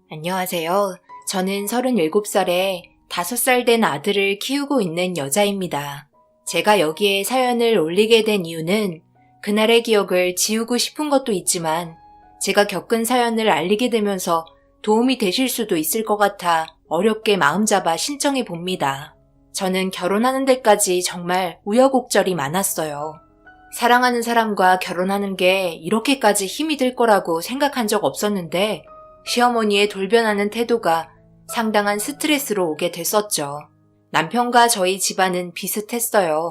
안녕하세요. 저는 37살에 5살 된 아들을 키우고 있는 여자입니다. 제가 여기에 사연을 올리게 된 이유는 그날의 기억을 지우고 싶은 것도 있지만 제가 겪은 사연을 알리게 되면서 도움이 되실 수도 있을 것 같아 어렵게 마음잡아 신청해 봅니다. 저는 결혼하는 데까지 정말 우여곡절이 많았어요. 사랑하는 사람과 결혼하는 게 이렇게까지 힘이 들 거라고 생각한 적 없었는데 시어머니의 돌변하는 태도가 상당한 스트레스로 오게 됐었죠. 남편과 저희 집안은 비슷했어요.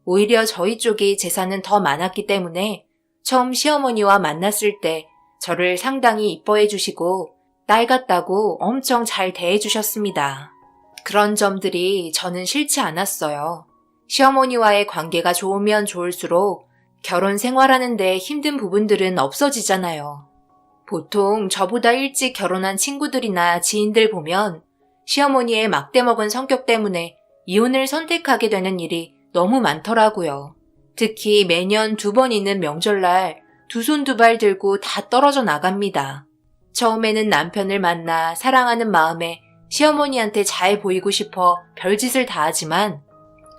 오히려 저희 쪽이 재산은 더 많았기 때문에 처음 시어머니와 만났을 때 저를 상당히 이뻐해 주시고 딸 같다고 엄청 잘 대해 주셨습니다. 그런 점들이 저는 싫지 않았어요. 시어머니와의 관계가 좋으면 좋을수록 결혼 생활하는데 힘든 부분들은 없어지잖아요. 보통 저보다 일찍 결혼한 친구들이나 지인들 보면 시어머니의 막대먹은 성격 때문에 이혼을 선택하게 되는 일이 너무 많더라고요. 특히 매년 2번 있는 명절날 2손 2발 들고 다 떨어져 나갑니다. 처음에는 남편을 만나 사랑하는 마음에 시어머니한테 잘 보이고 싶어 별짓을 다 하지만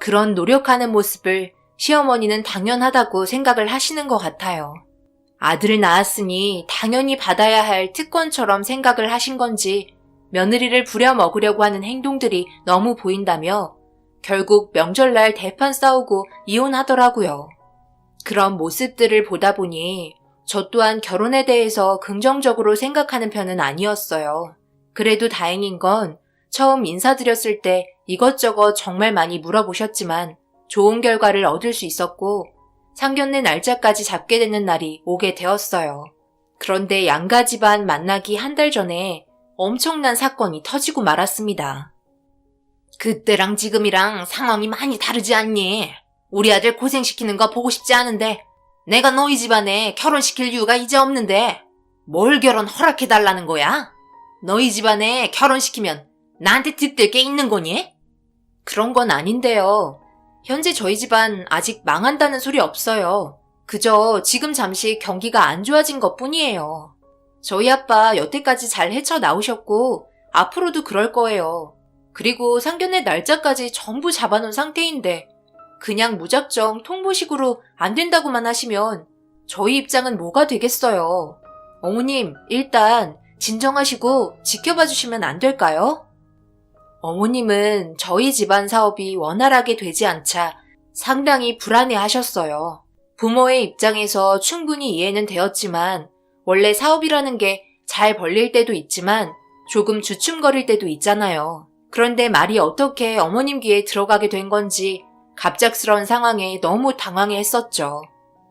그런 노력하는 모습을 시어머니는 당연하다고 생각을 하시는 것 같아요. 아들을 낳았으니 당연히 받아야 할 특권처럼 생각을 하신 건지 며느리를 부려먹으려고 하는 행동들이 너무 보인다며 결국 명절날 대판 싸우고 이혼하더라고요. 그런 모습들을 보다 보니 저 또한 결혼에 대해서 긍정적으로 생각하는 편은 아니었어요. 그래도 다행인 건 처음 인사드렸을 때 이것저것 정말 많이 물어보셨지만 좋은 결과를 얻을 수 있었고 상견례 날짜까지 잡게 되는 날이 오게 되었어요. 그런데 양가 집안 만나기 1달 전에 엄청난 사건이 터지고 말았습니다. 그때랑 지금이랑 상황이 많이 다르지 않니? 우리 아들 고생시키는 거 보고 싶지 않은데 내가 너희 집안에 결혼시킬 이유가 이제 없는데 뭘 결혼 허락해달라는 거야? 너희 집안에 결혼시키면 나한테 득될 게 있는 거니? 그런 건 아닌데요. 현재 저희 집안 아직 망한다는 소리 없어요. 그저 지금 잠시 경기가 안 좋아진 것뿐이에요. 저희 아빠 여태까지 잘 헤쳐나오셨고 앞으로도 그럴 거예요. 그리고 상견례 날짜까지 전부 잡아놓은 상태인데 그냥 무작정 통보식으로 안 된다고만 하시면 저희 입장은 뭐가 되겠어요. 어머님, 일단 진정하시고 지켜봐 주시면 안 될까요? 어머님은 저희 집안 사업이 원활하게 되지 않자 상당히 불안해하셨어요. 부모의 입장에서 충분히 이해는 되었지만 원래 사업이라는 게 잘 벌릴 때도 있지만 조금 주춤거릴 때도 있잖아요. 그런데 말이 어떻게 어머님 귀에 들어가게 된 건지 갑작스러운 상황에 너무 당황해했었죠.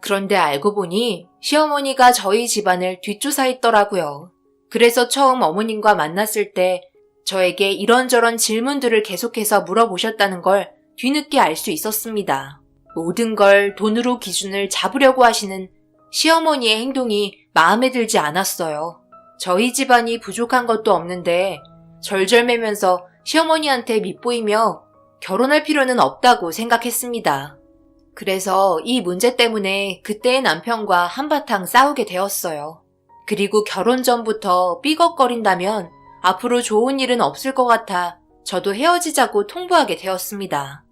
그런데 알고 보니 시어머니가 저희 집안을 뒷조사했더라고요. 그래서 처음 어머님과 만났을 때 저에게 이런저런 질문들을 계속해서 물어보셨다는 걸 뒤늦게 알 수 있었습니다. 모든 걸 돈으로 기준을 잡으려고 하시는 시어머니의 행동이 마음에 들지 않았어요. 저희 집안이 부족한 것도 없는데 절절매면서 시어머니한테 밉보이며 결혼할 필요는 없다고 생각했습니다. 그래서 이 문제 때문에 그때의 남편과 한바탕 싸우게 되었어요. 그리고 결혼 전부터 삐걱거린다면 앞으로 좋은 일은 없을 것 같아 저도 헤어지자고 통보하게 되었습니다.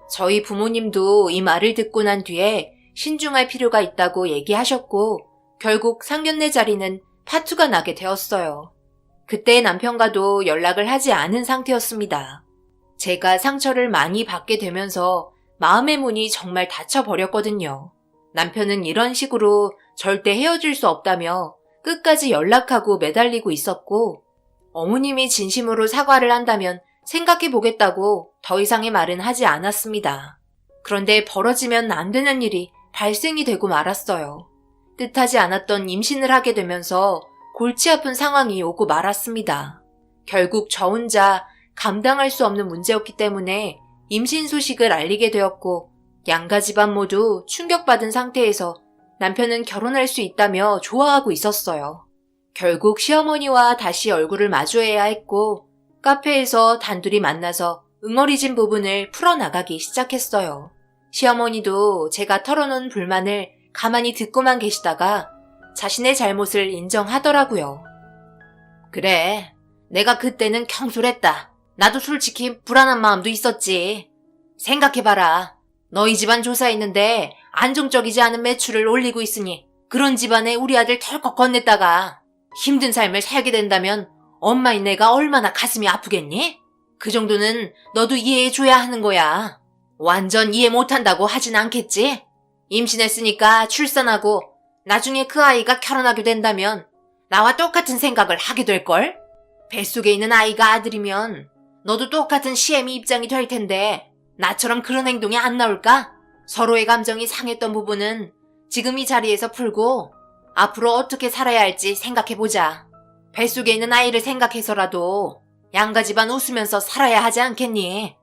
저희 부모님도 이 말을 듣고 난 뒤에 신중할 필요가 있다고 얘기하셨고 결국 상견례 자리는 파투가 나게 되었어요. 그때 남편과도 연락을 하지 않은 상태였습니다. 제가 상처를 많이 받게 되면서 마음의 문이 정말 닫혀버렸거든요. 남편은 이런 식으로 절대 헤어질 수 없다며 끝까지 연락하고 매달리고 있었고 어머님이 진심으로 사과를 한다면 생각해보겠다고 더 이상의 말은 하지 않았습니다. 그런데 벌어지면 안 되는 일이 발생이 되고 말았어요. 뜻하지 않았던 임신을 하게 되면서 골치 아픈 상황이 오고 말았습니다. 결국 저 혼자 감당할 수 없는 문제였기 때문에 임신 소식을 알리게 되었고 양가 집안 모두 충격받은 상태에서 남편은 결혼할 수 있다며 좋아하고 있었어요. 결국 시어머니와 다시 얼굴을 마주해야 했고 카페에서 단둘이 만나서 응어리진 부분을 풀어나가기 시작했어요. 시어머니도 제가 털어놓은 불만을 가만히 듣고만 계시다가 자신의 잘못을 인정하더라고요. 그래, 내가 그때는 경솔했다. 나도 솔직히 불안한 마음도 있었지. 생각해봐라. 너희 집안 조사했는데 안정적이지 않은 매출을 올리고 있으니 그런 집안에 우리 아들 털컥 건넸다가 힘든 삶을 살게 된다면 엄마인 내가 얼마나 가슴이 아프겠니? 그 정도는 너도 이해해줘야 하는 거야. 완전 이해 못한다고 하진 않겠지? 임신했으니까 출산하고 나중에 그 아이가 결혼하게 된다면 나와 똑같은 생각을 하게 될걸? 뱃속에 있는 아이가 아들이면 너도 똑같은 시애미 입장이 될 텐데 나처럼 그런 행동이 안 나올까? 서로의 감정이 상했던 부분은 지금 이 자리에서 풀고 앞으로 어떻게 살아야 할지 생각해보자. 뱃속에 있는 아이를 생각해서라도 양가 집안 웃으면서 살아야 하지 않겠니?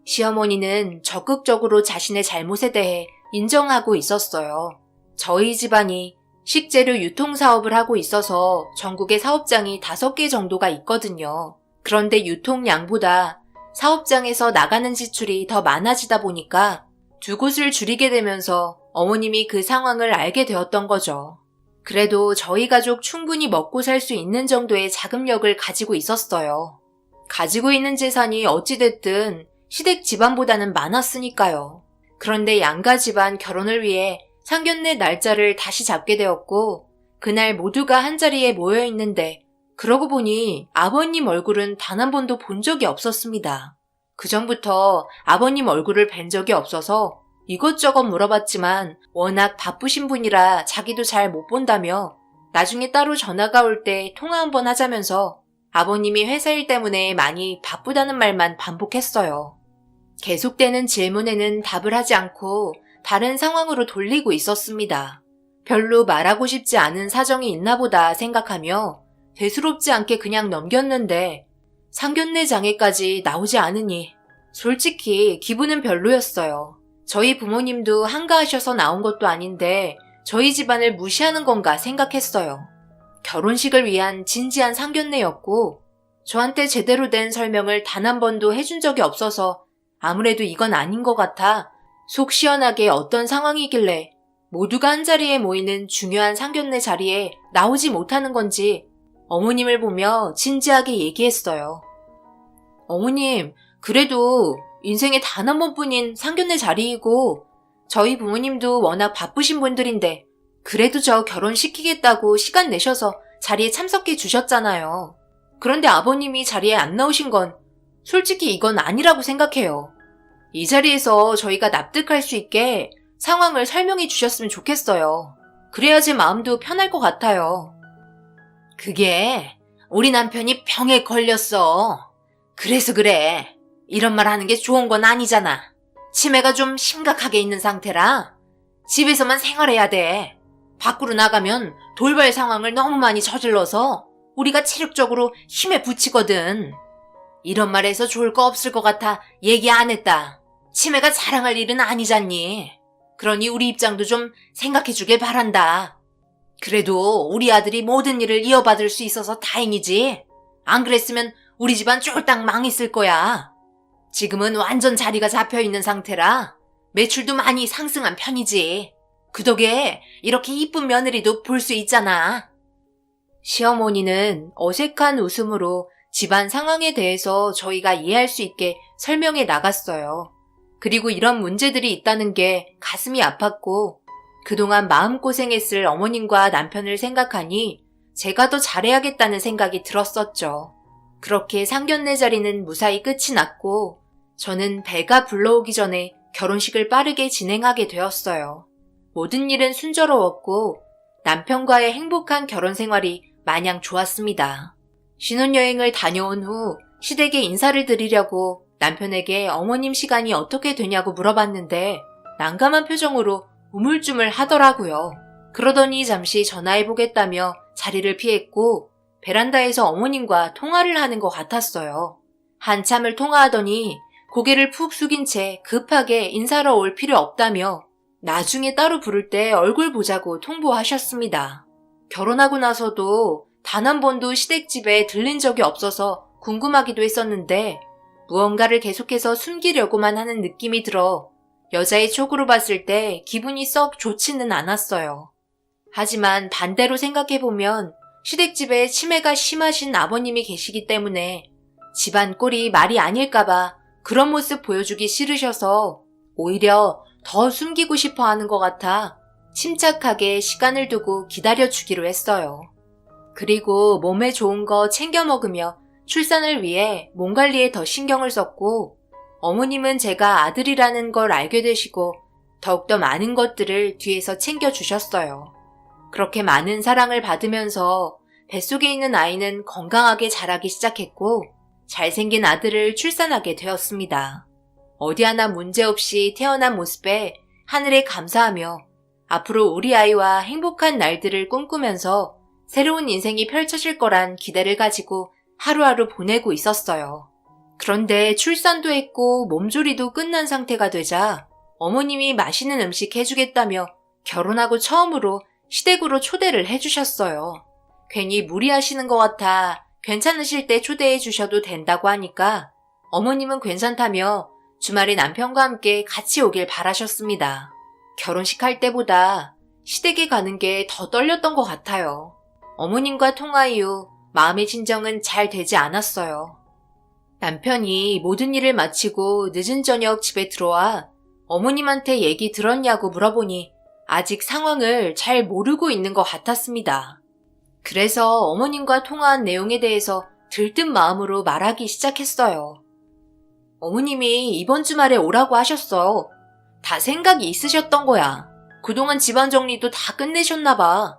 시어머니는 적극적으로 자신의 잘못에 대해 인정하고 있었어요. 저희 집안이 식재료 유통사업을 하고 있어서 전국에 사업장이 5개 정도가 있거든요. 그런데 유통량보다 사업장에서 나가는 지출이 더 많아지다 보니까 2곳을 줄이게 되면서 어머님이 그 상황을 알게 되었던 거죠. 그래도 저희 가족 충분히 먹고 살 수 있는 정도의 자금력을 가지고 있었어요. 가지고 있는 재산이 어찌됐든 시댁 집안보다는 많았으니까요. 그런데 양가 집안 결혼을 위해 상견례 날짜를 다시 잡게 되었고 그날 모두가 한자리에 모여 있는데 그러고 보니 아버님 얼굴은 단 한 번도 본 적이 없었습니다. 그전부터 아버님 얼굴을 뵌 적이 없어서 이것저것 물어봤지만 워낙 바쁘신 분이라 자기도 잘 못 본다며 나중에 따로 전화가 올 때 통화 한번 하자면서 아버님이 회사 일 때문에 많이 바쁘다는 말만 반복했어요. 계속되는 질문에는 답을 하지 않고 다른 상황으로 돌리고 있었습니다. 별로 말하고 싶지 않은 사정이 있나 보다 생각하며 대수롭지 않게 그냥 넘겼는데 상견례 장에까지 나오지 않으니 솔직히 기분은 별로였어요. 저희 부모님도 한가하셔서 나온 것도 아닌데 저희 집안을 무시하는 건가 생각했어요. 결혼식을 위한 진지한 상견례였고 저한테 제대로 된 설명을 단 한 번도 해준 적이 없어서 아무래도 이건 아닌 것 같아 속 시원하게 어떤 상황이길래 모두가 한자리에 모이는 중요한 상견례 자리에 나오지 못하는 건지 어머님을 보며 진지하게 얘기했어요. 어머님, 그래도 인생에 단 한 번뿐인 상견례 자리이고 저희 부모님도 워낙 바쁘신 분들인데 그래도 저 결혼시키겠다고 시간 내셔서 자리에 참석해 주셨잖아요. 그런데 아버님이 자리에 안 나오신 건 솔직히 이건 아니라고 생각해요. 이 자리에서 저희가 납득할 수 있게 상황을 설명해 주셨으면 좋겠어요. 그래야 제 마음도 편할 것 같아요. 그게 우리 남편이 병에 걸렸어. 그래서 그래. 이런 말 하는 게 좋은 건 아니잖아. 치매가 좀 심각하게 있는 상태라 집에서만 생활해야 돼. 밖으로 나가면 돌발 상황을 너무 많이 저질러서 우리가 체력적으로 힘에 부치거든. 이런 말해서 좋을 거 없을 것 같아 얘기 안 했다. 치매가 자랑할 일은 아니잖니. 그러니 우리 입장도 좀 생각해 주길 바란다. 그래도 우리 아들이 모든 일을 이어받을 수 있어서 다행이지. 안 그랬으면 우리 집안 쫄딱 망했을 거야. 지금은 완전 자리가 잡혀있는 상태라 매출도 많이 상승한 편이지. 그 덕에 이렇게 이쁜 며느리도 볼 수 있잖아. 시어머니는 어색한 웃음으로 집안 상황에 대해서 저희가 이해할 수 있게 설명해 나갔어요. 그리고 이런 문제들이 있다는 게 가슴이 아팠고 그동안 마음고생했을 어머님과 남편을 생각하니 제가 더 잘해야겠다는 생각이 들었었죠. 그렇게 상견례 자리는 무사히 끝이 났고 저는 배가 불러오기 전에 결혼식을 빠르게 진행하게 되었어요. 모든 일은 순조로웠고 남편과의 행복한 결혼 생활이 마냥 좋았습니다. 신혼여행을 다녀온 후 시댁에 인사를 드리려고 남편에게 어머님 시간이 어떻게 되냐고 물어봤는데 난감한 표정으로 우물쭈물 하더라고요. 그러더니 잠시 전화해보겠다며 자리를 피했고 베란다에서 어머님과 통화를 하는 것 같았어요. 한참을 통화하더니 고개를 푹 숙인 채 급하게 인사하러 올 필요 없다며 나중에 따로 부를 때 얼굴 보자고 통보하셨습니다. 결혼하고 나서도 단 한 번도 시댁집에 들린 적이 없어서 궁금하기도 했었는데 무언가를 계속해서 숨기려고만 하는 느낌이 들어 여자의 촉으로 봤을 때 기분이 썩 좋지는 않았어요. 하지만 반대로 생각해보면 시댁집에 치매가 심하신 아버님이 계시기 때문에 집안 꼴이 말이 아닐까봐 그런 모습 보여주기 싫으셔서 오히려 더 숨기고 싶어 하는 것 같아 침착하게 시간을 두고 기다려주기로 했어요. 그리고 몸에 좋은 거 챙겨 먹으며 출산을 위해 몸 관리에 더 신경을 썼고 어머님은 제가 아들이라는 걸 알게 되시고 더욱더 많은 것들을 뒤에서 챙겨주셨어요. 그렇게 많은 사랑을 받으면서 뱃속에 있는 아이는 건강하게 자라기 시작했고 잘생긴 아들을 출산하게 되었습니다. 어디 하나 문제없이 태어난 모습에 하늘에 감사하며 앞으로 우리 아이와 행복한 날들을 꿈꾸면서 새로운 인생이 펼쳐질 거란 기대를 가지고 하루하루 보내고 있었어요. 그런데 출산도 했고 몸조리도 끝난 상태가 되자 어머님이 맛있는 음식 해주겠다며 결혼하고 처음으로 시댁으로 초대를 해주셨어요. 괜히 무리하시는 것 같아 괜찮으실 때 초대해 주셔도 된다고 하니까 어머님은 괜찮다며 주말에 남편과 함께 같이 오길 바라셨습니다. 결혼식 할 때보다 시댁에 가는 게 더 떨렸던 것 같아요. 어머님과 통화 이후 마음의 진정은 잘 되지 않았어요. 남편이 모든 일을 마치고 늦은 저녁 집에 들어와 어머님한테 얘기 들었냐고 물어보니 아직 상황을 잘 모르고 있는 것 같았습니다. 그래서 어머님과 통화한 내용에 대해서 들뜬 마음으로 말하기 시작했어요. 어머님이 이번 주말에 오라고 하셨어. 다 생각이 있으셨던 거야. 그동안 집안 정리도 다 끝내셨나 봐.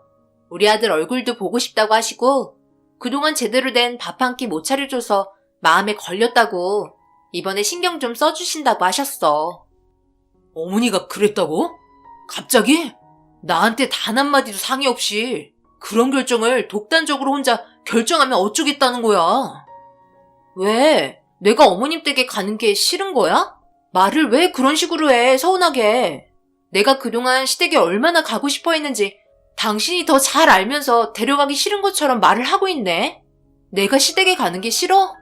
우리 아들 얼굴도 보고 싶다고 하시고 그동안 제대로 된 밥 한 끼 못 차려줘서 마음에 걸렸다고 이번에 신경 좀 써주신다고 하셨어. 어머니가 그랬다고? 갑자기? 나한테 단 한마디도 상의 없이 그런 결정을 독단적으로 혼자 결정하면 어쩌겠다는 거야? 왜? 내가 어머님 댁에 가는 게 싫은 거야? 말을 왜 그런 식으로 해, 서운하게. 내가 그동안 시댁에 얼마나 가고 싶어 했는지 당신이 더 잘 알면서 데려가기 싫은 것처럼 말을 하고 있네. 내가 시댁에 가는 게 싫어?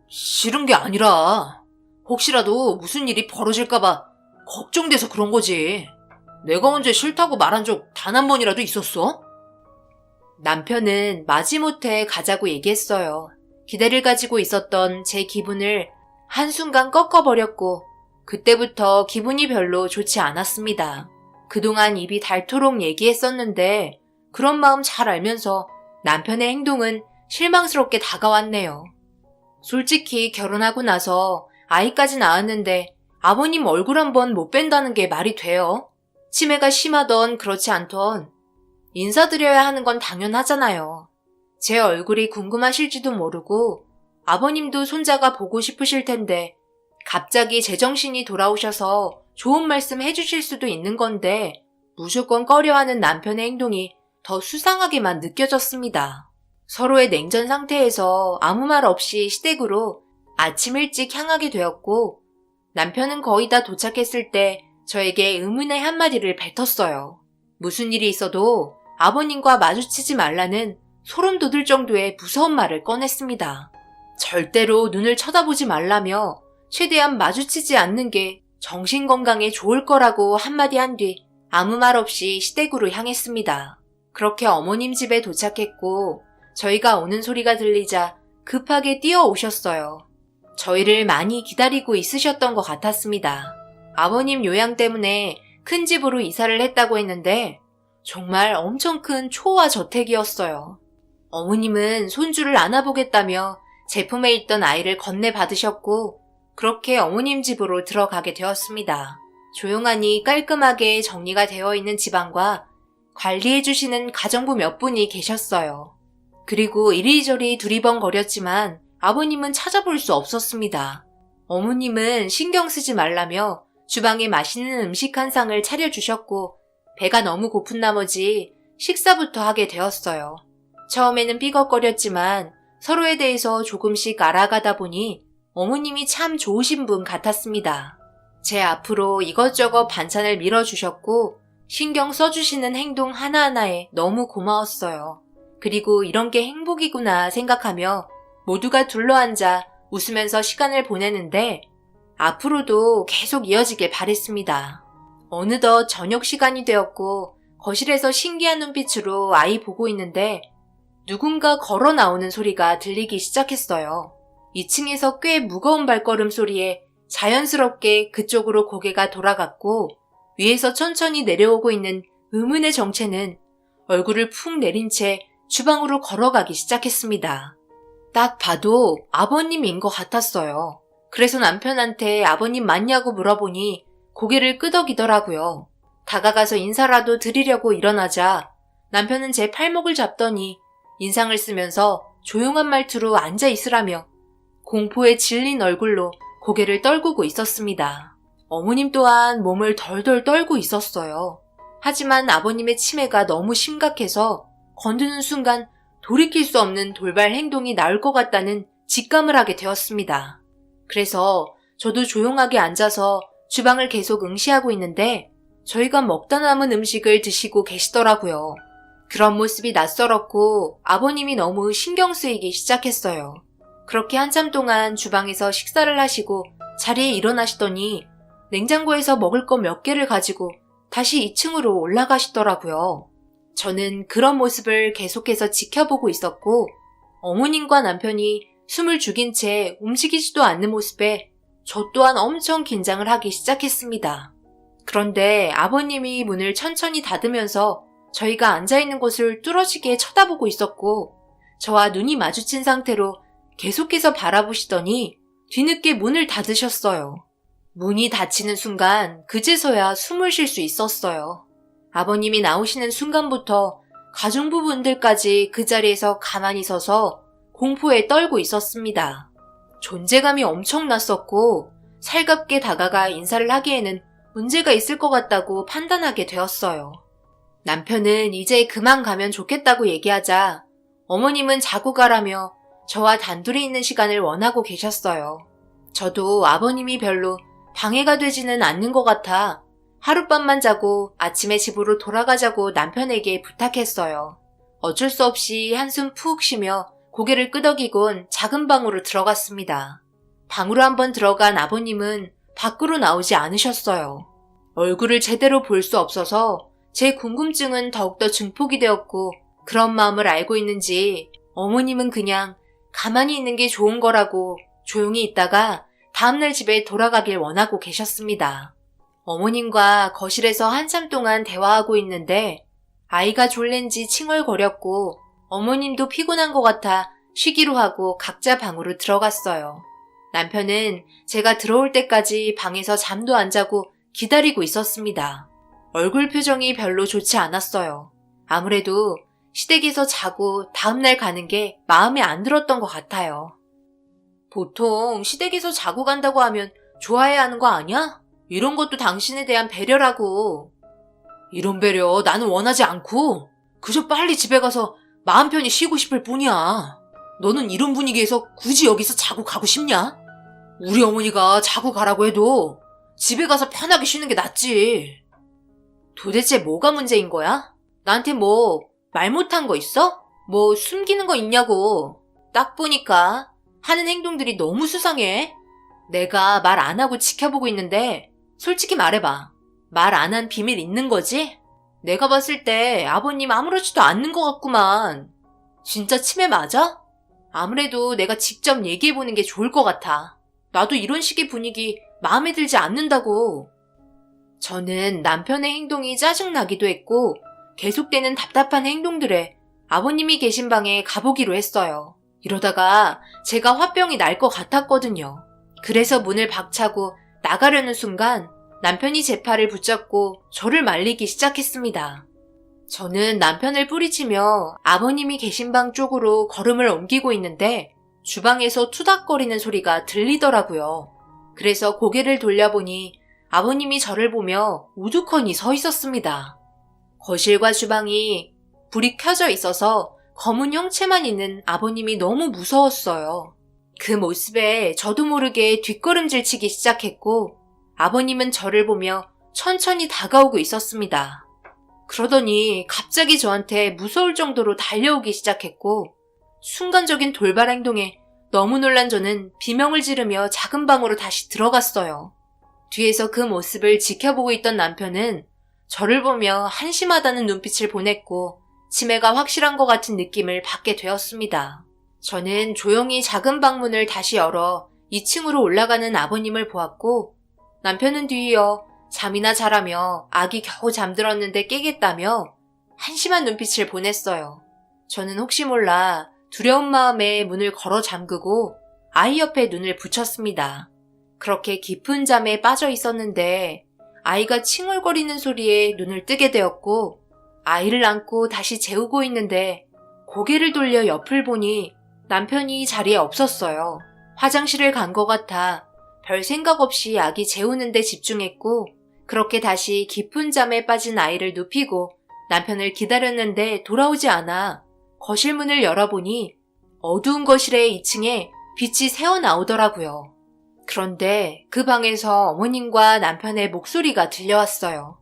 싫은 게 아니라 혹시라도 무슨 일이 벌어질까봐 걱정돼서 그런 거지. 내가 언제 싫다고 말한 적 단 한 번이라도 있었어? 남편은 마지못해 가자고 얘기했어요. 기대를 가지고 있었던 제 기분을 한순간 꺾어버렸고 그때부터 기분이 별로 좋지 않았습니다. 그동안 입이 닳도록 얘기했었는데 그런 마음 잘 알면서 남편의 행동은 실망스럽게 다가왔네요. 솔직히 결혼하고 나서 아이까지 낳았는데 아버님 얼굴 한번 못 뵌다는 게 말이 돼요? 치매가 심하던 그렇지 않던 인사드려야 하는 건 당연하잖아요. 제 얼굴이 궁금하실지도 모르고 아버님도 손자가 보고 싶으실 텐데 갑자기 제정신이 돌아오셔서 좋은 말씀 해주실 수도 있는 건데 무조건 꺼려하는 남편의 행동이 더 수상하게만 느껴졌습니다. 서로의 냉전 상태에서 아무 말 없이 시댁으로 아침 일찍 향하게 되었고 남편은 거의 다 도착했을 때 저에게 의문의 한마디를 뱉었어요. 무슨 일이 있어도 아버님과 마주치지 말라는 소름 돋을 정도의 무서운 말을 꺼냈습니다. 절대로 눈을 쳐다보지 말라며 최대한 마주치지 않는 게 정신건강에 좋을 거라고 한마디 한 뒤 아무 말 없이 시댁으로 향했습니다. 그렇게 어머님 집에 도착했고 저희가 오는 소리가 들리자 급하게 뛰어오셨어요. 저희를 많이 기다리고 있으셨던 것 같았습니다. 아버님 요양 때문에 큰 집으로 이사를 했다고 했는데 정말 엄청 큰 초호화 저택이었어요. 어머님은 손주를 안아보겠다며 제품에 있던 아이를 건네받으셨고 그렇게 어머님 집으로 들어가게 되었습니다. 조용하니 깔끔하게 정리가 되어 있는 집안과 관리해주시는 가정부 몇 분이 계셨어요. 그리고 이리저리 두리번거렸지만 아버님은 찾아볼 수 없었습니다. 어머님은 신경 쓰지 말라며 주방에 맛있는 음식 한 상을 차려주셨고 배가 너무 고픈 나머지 식사부터 하게 되었어요. 처음에는 삐걱거렸지만 서로에 대해서 조금씩 알아가다 보니 어머님이 참 좋으신 분 같았습니다. 제 앞으로 이것저것 반찬을 밀어주셨고 신경 써주시는 행동 하나하나에 너무 고마웠어요. 그리고 이런 게 행복이구나 생각하며 모두가 둘러앉아 웃으면서 시간을 보내는데 앞으로도 계속 이어지길 바랬습니다. 어느덧 저녁 시간이 되었고 거실에서 신기한 눈빛으로 아이 보고 있는데 누군가 걸어 나오는 소리가 들리기 시작했어요. 2층에서 꽤 무거운 발걸음 소리에 자연스럽게 그쪽으로 고개가 돌아갔고 위에서 천천히 내려오고 있는 의문의 정체는 얼굴을 푹 내린 채 주방으로 걸어가기 시작했습니다. 딱 봐도 아버님인 것 같았어요. 그래서 남편한테 아버님 맞냐고 물어보니 고개를 끄덕이더라고요. 다가가서 인사라도 드리려고 일어나자 남편은 제 팔목을 잡더니 인상을 쓰면서 조용한 말투로 앉아 있으라며 공포에 질린 얼굴로 고개를 떨구고 있었습니다. 어머님 또한 몸을 덜덜 떨고 있었어요. 하지만 아버님의 치매가 너무 심각해서 건드는 순간 돌이킬 수 없는 돌발 행동이 나올 것 같다는 직감을 하게 되었습니다. 그래서 저도 조용하게 앉아서 주방을 계속 응시하고 있는데 저희가 먹다 남은 음식을 드시고 계시더라고요. 그런 모습이 낯설었고 아버님이 너무 신경 쓰이기 시작했어요. 그렇게 한참 동안 주방에서 식사를 하시고 자리에 일어나시더니 냉장고에서 먹을 거 몇 개를 가지고 다시 2층으로 올라가시더라고요. 저는 그런 모습을 계속해서 지켜보고 있었고 어머님과 남편이 숨을 죽인 채 움직이지도 않는 모습에 저 또한 엄청 긴장을 하기 시작했습니다. 그런데 아버님이 문을 천천히 닫으면서 저희가 앉아있는 곳을 뚫어지게 쳐다보고 있었고 저와 눈이 마주친 상태로 계속해서 바라보시더니 뒤늦게 문을 닫으셨어요. 문이 닫히는 순간 그제서야 숨을 쉴 수 있었어요. 아버님이 나오시는 순간부터 가족부분들까지 그 자리에서 가만히 서서 공포에 떨고 있었습니다. 존재감이 엄청났었고 살갑게 다가가 인사를 하기에는 문제가 있을 것 같다고 판단하게 되었어요. 남편은 이제 그만 가면 좋겠다고 얘기하자 어머님은 자고 가라며 저와 단둘이 있는 시간을 원하고 계셨어요. 저도 아버님이 별로 방해가 되지는 않는 것 같아 하룻밤만 자고 아침에 집으로 돌아가자고 남편에게 부탁했어요. 어쩔 수 없이 한숨 푹 쉬며 고개를 끄덕이곤 작은 방으로 들어갔습니다. 방으로 한번 들어간 아버님은 밖으로 나오지 않으셨어요. 얼굴을 제대로 볼 수 없어서 제 궁금증은 더욱더 증폭이 되었고 그런 마음을 알고 있는지 어머님은 그냥 가만히 있는 게 좋은 거라고 조용히 있다가 다음날 집에 돌아가길 원하고 계셨습니다. 어머님과 거실에서 한참 동안 대화하고 있는데 아이가 졸린지 칭얼거렸고 어머님도 피곤한 것 같아 쉬기로 하고 각자 방으로 들어갔어요. 남편은 제가 들어올 때까지 방에서 잠도 안 자고 기다리고 있었습니다. 얼굴 표정이 별로 좋지 않았어요. 아무래도 시댁에서 자고 다음날 가는 게 마음에 안 들었던 것 같아요. 보통 시댁에서 자고 간다고 하면 좋아해야 하는 거 아니야? 이런 것도 당신에 대한 배려라고. 이런 배려 나는 원하지 않고 그저 빨리 집에 가서 마음 편히 쉬고 싶을 뿐이야. 너는 이런 분위기에서 굳이 여기서 자고 가고 싶냐? 우리 어머니가 자고 가라고 해도 집에 가서 편하게 쉬는 게 낫지. 도대체 뭐가 문제인 거야? 나한테 뭐 말 못한 거 있어? 뭐 숨기는 거 있냐고. 딱 보니까 하는 행동들이 너무 수상해. 내가 말 안 하고 지켜보고 있는데 솔직히 말해봐. 말 안 한 비밀 있는 거지? 내가 봤을 때 아버님 아무렇지도 않는 것 같구만. 진짜 치매 맞아? 아무래도 내가 직접 얘기해보는 게 좋을 것 같아. 나도 이런 식의 분위기 마음에 들지 않는다고. 저는 남편의 행동이 짜증나기도 했고 계속되는 답답한 행동들에 아버님이 계신 방에 가보기로 했어요. 이러다가 제가 화병이 날 것 같았거든요. 그래서 문을 박차고 나가려는 순간 남편이 제 팔을 붙잡고 저를 말리기 시작했습니다. 저는 남편을 뿌리치며 아버님이 계신 방 쪽으로 걸음을 옮기고 있는데 주방에서 투닥거리는 소리가 들리더라고요. 그래서 고개를 돌려보니 아버님이 저를 보며 우두커니 서 있었습니다. 거실과 주방이 불이 켜져 있어서 검은 형체만 있는 아버님이 너무 무서웠어요. 그 모습에 저도 모르게 뒷걸음질 치기 시작했고 아버님은 저를 보며 천천히 다가오고 있었습니다. 그러더니 갑자기 저한테 무서울 정도로 달려오기 시작했고 순간적인 돌발 행동에 너무 놀란 저는 비명을 지르며 작은 방으로 다시 들어갔어요. 뒤에서 그 모습을 지켜보고 있던 남편은 저를 보며 한심하다는 눈빛을 보냈고 치매가 확실한 것 같은 느낌을 받게 되었습니다. 저는 조용히 작은 방문을 다시 열어 2층으로 올라가는 아버님을 보았고 남편은 뒤이어 잠이나 자라며 아기 겨우 잠들었는데 깨겠다며 한심한 눈빛을 보냈어요. 저는 혹시 몰라 두려운 마음에 문을 걸어 잠그고 아이 옆에 눈을 붙였습니다. 그렇게 깊은 잠에 빠져 있었는데 아이가 칭얼거리는 소리에 눈을 뜨게 되었고 아이를 안고 다시 재우고 있는데 고개를 돌려 옆을 보니 남편이 자리에 없었어요. 화장실을 간 것 같아 별 생각 없이 아기 재우는 데 집중했고 그렇게 다시 깊은 잠에 빠진 아이를 눕히고 남편을 기다렸는데 돌아오지 않아 거실 문을 열어보니 어두운 거실의 2층에 빛이 새어나오더라고요. 그런데 그 방에서 어머님과 남편의 목소리가 들려왔어요.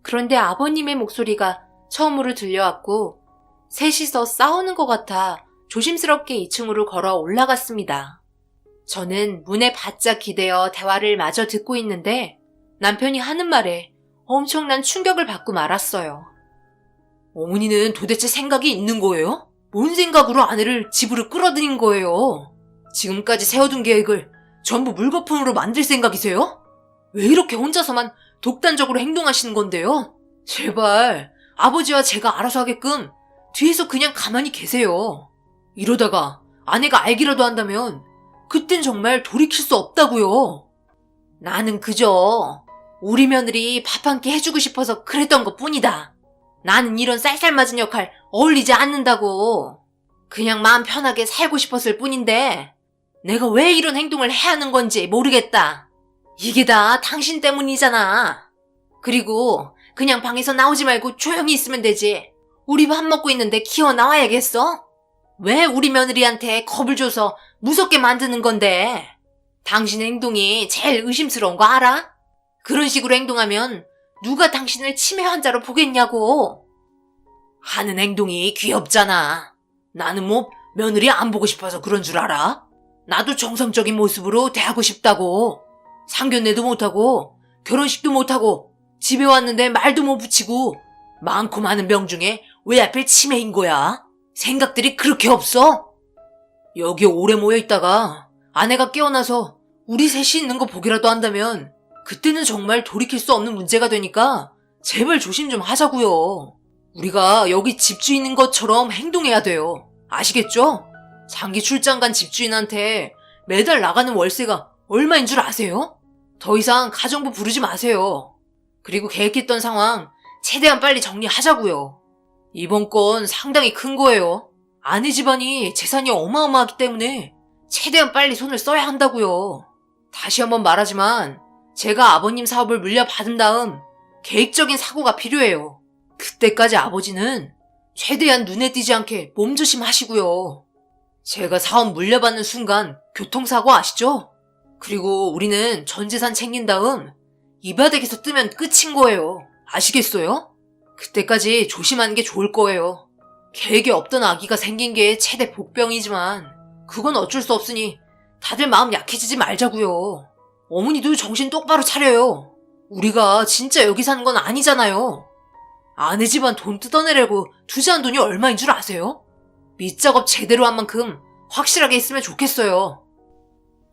그런데 아버님의 목소리가 처음으로 들려왔고 셋이서 싸우는 것 같아 조심스럽게 2층으로 걸어 올라갔습니다. 저는 문에 바짝 기대어 대화를 마저 듣고 있는데 남편이 하는 말에 엄청난 충격을 받고 말았어요. 어머니는 도대체 생각이 있는 거예요? 뭔 생각으로 아내를 집으로 끌어들인 거예요? 지금까지 세워둔 계획을 전부 물거품으로 만들 생각이세요? 왜 이렇게 혼자서만 독단적으로 행동하시는 건데요? 제발 아버지와 제가 알아서 하게끔 뒤에서 그냥 가만히 계세요. 이러다가 아내가 알기라도 한다면 그땐 정말 돌이킬 수 없다고요. 나는 그저 우리 며느리 밥 한 끼 해주고 싶어서 그랬던 것 뿐이다. 나는 이런 쌀쌀맞은 역할 어울리지 않는다고. 그냥 마음 편하게 살고 싶었을 뿐인데 내가 왜 이런 행동을 해야 하는 건지 모르겠다. 이게 다 당신 때문이잖아. 그리고 그냥 방에서 나오지 말고 조용히 있으면 되지. 우리 밥 먹고 있는데 기어 나와야겠어? 왜 우리 며느리한테 겁을 줘서 무섭게 만드는 건데? 당신 행동이 제일 의심스러운 거 알아? 그런 식으로 행동하면 누가 당신을 치매 환자로 보겠냐고. 하는 행동이 귀엽잖아. 나는 뭐 며느리 안 보고 싶어서 그런 줄 알아? 나도 정상적인 모습으로 대하고 싶다고. 상견례도 못하고 결혼식도 못하고 집에 왔는데 말도 못 붙이고 많고 많은 병 중에 왜 하필 치매인 거야? 생각들이 그렇게 없어? 여기 오래 모여있다가 아내가 깨어나서 우리 셋이 있는 거 보기라도 한다면 그때는 정말 돌이킬 수 없는 문제가 되니까 제발 조심 좀 하자고요. 우리가 여기 집주인인 것처럼 행동해야 돼요. 아시겠죠? 장기 출장 간 집주인한테 매달 나가는 월세가 얼마인 줄 아세요? 더 이상 가정부 부르지 마세요. 그리고 계획했던 상황 최대한 빨리 정리하자고요. 이번 건 상당히 큰 거예요. 아내 집안이 재산이 어마어마하기 때문에 최대한 빨리 손을 써야 한다고요. 다시 한번 말하지만 제가 아버님 사업을 물려받은 다음 계획적인 사고가 필요해요. 그때까지 아버지는 최대한 눈에 띄지 않게 몸조심하시고요. 제가 사업 물려받는 순간 교통사고 아시죠? 그리고 우리는 전 재산 챙긴 다음 이 바닥에서 뜨면 끝인 거예요. 아시겠어요? 그때까지 조심하는 게 좋을 거예요. 계획에 없던 아기가 생긴 게 최대 복병이지만 그건 어쩔 수 없으니 다들 마음 약해지지 말자고요. 어머니도 정신 똑바로 차려요. 우리가 진짜 여기 사는 건 아니잖아요. 아내 집안 돈 뜯어내려고 투자한 돈이 얼마인 줄 아세요? 밑작업 제대로 한 만큼 확실하게 했으면 좋겠어요.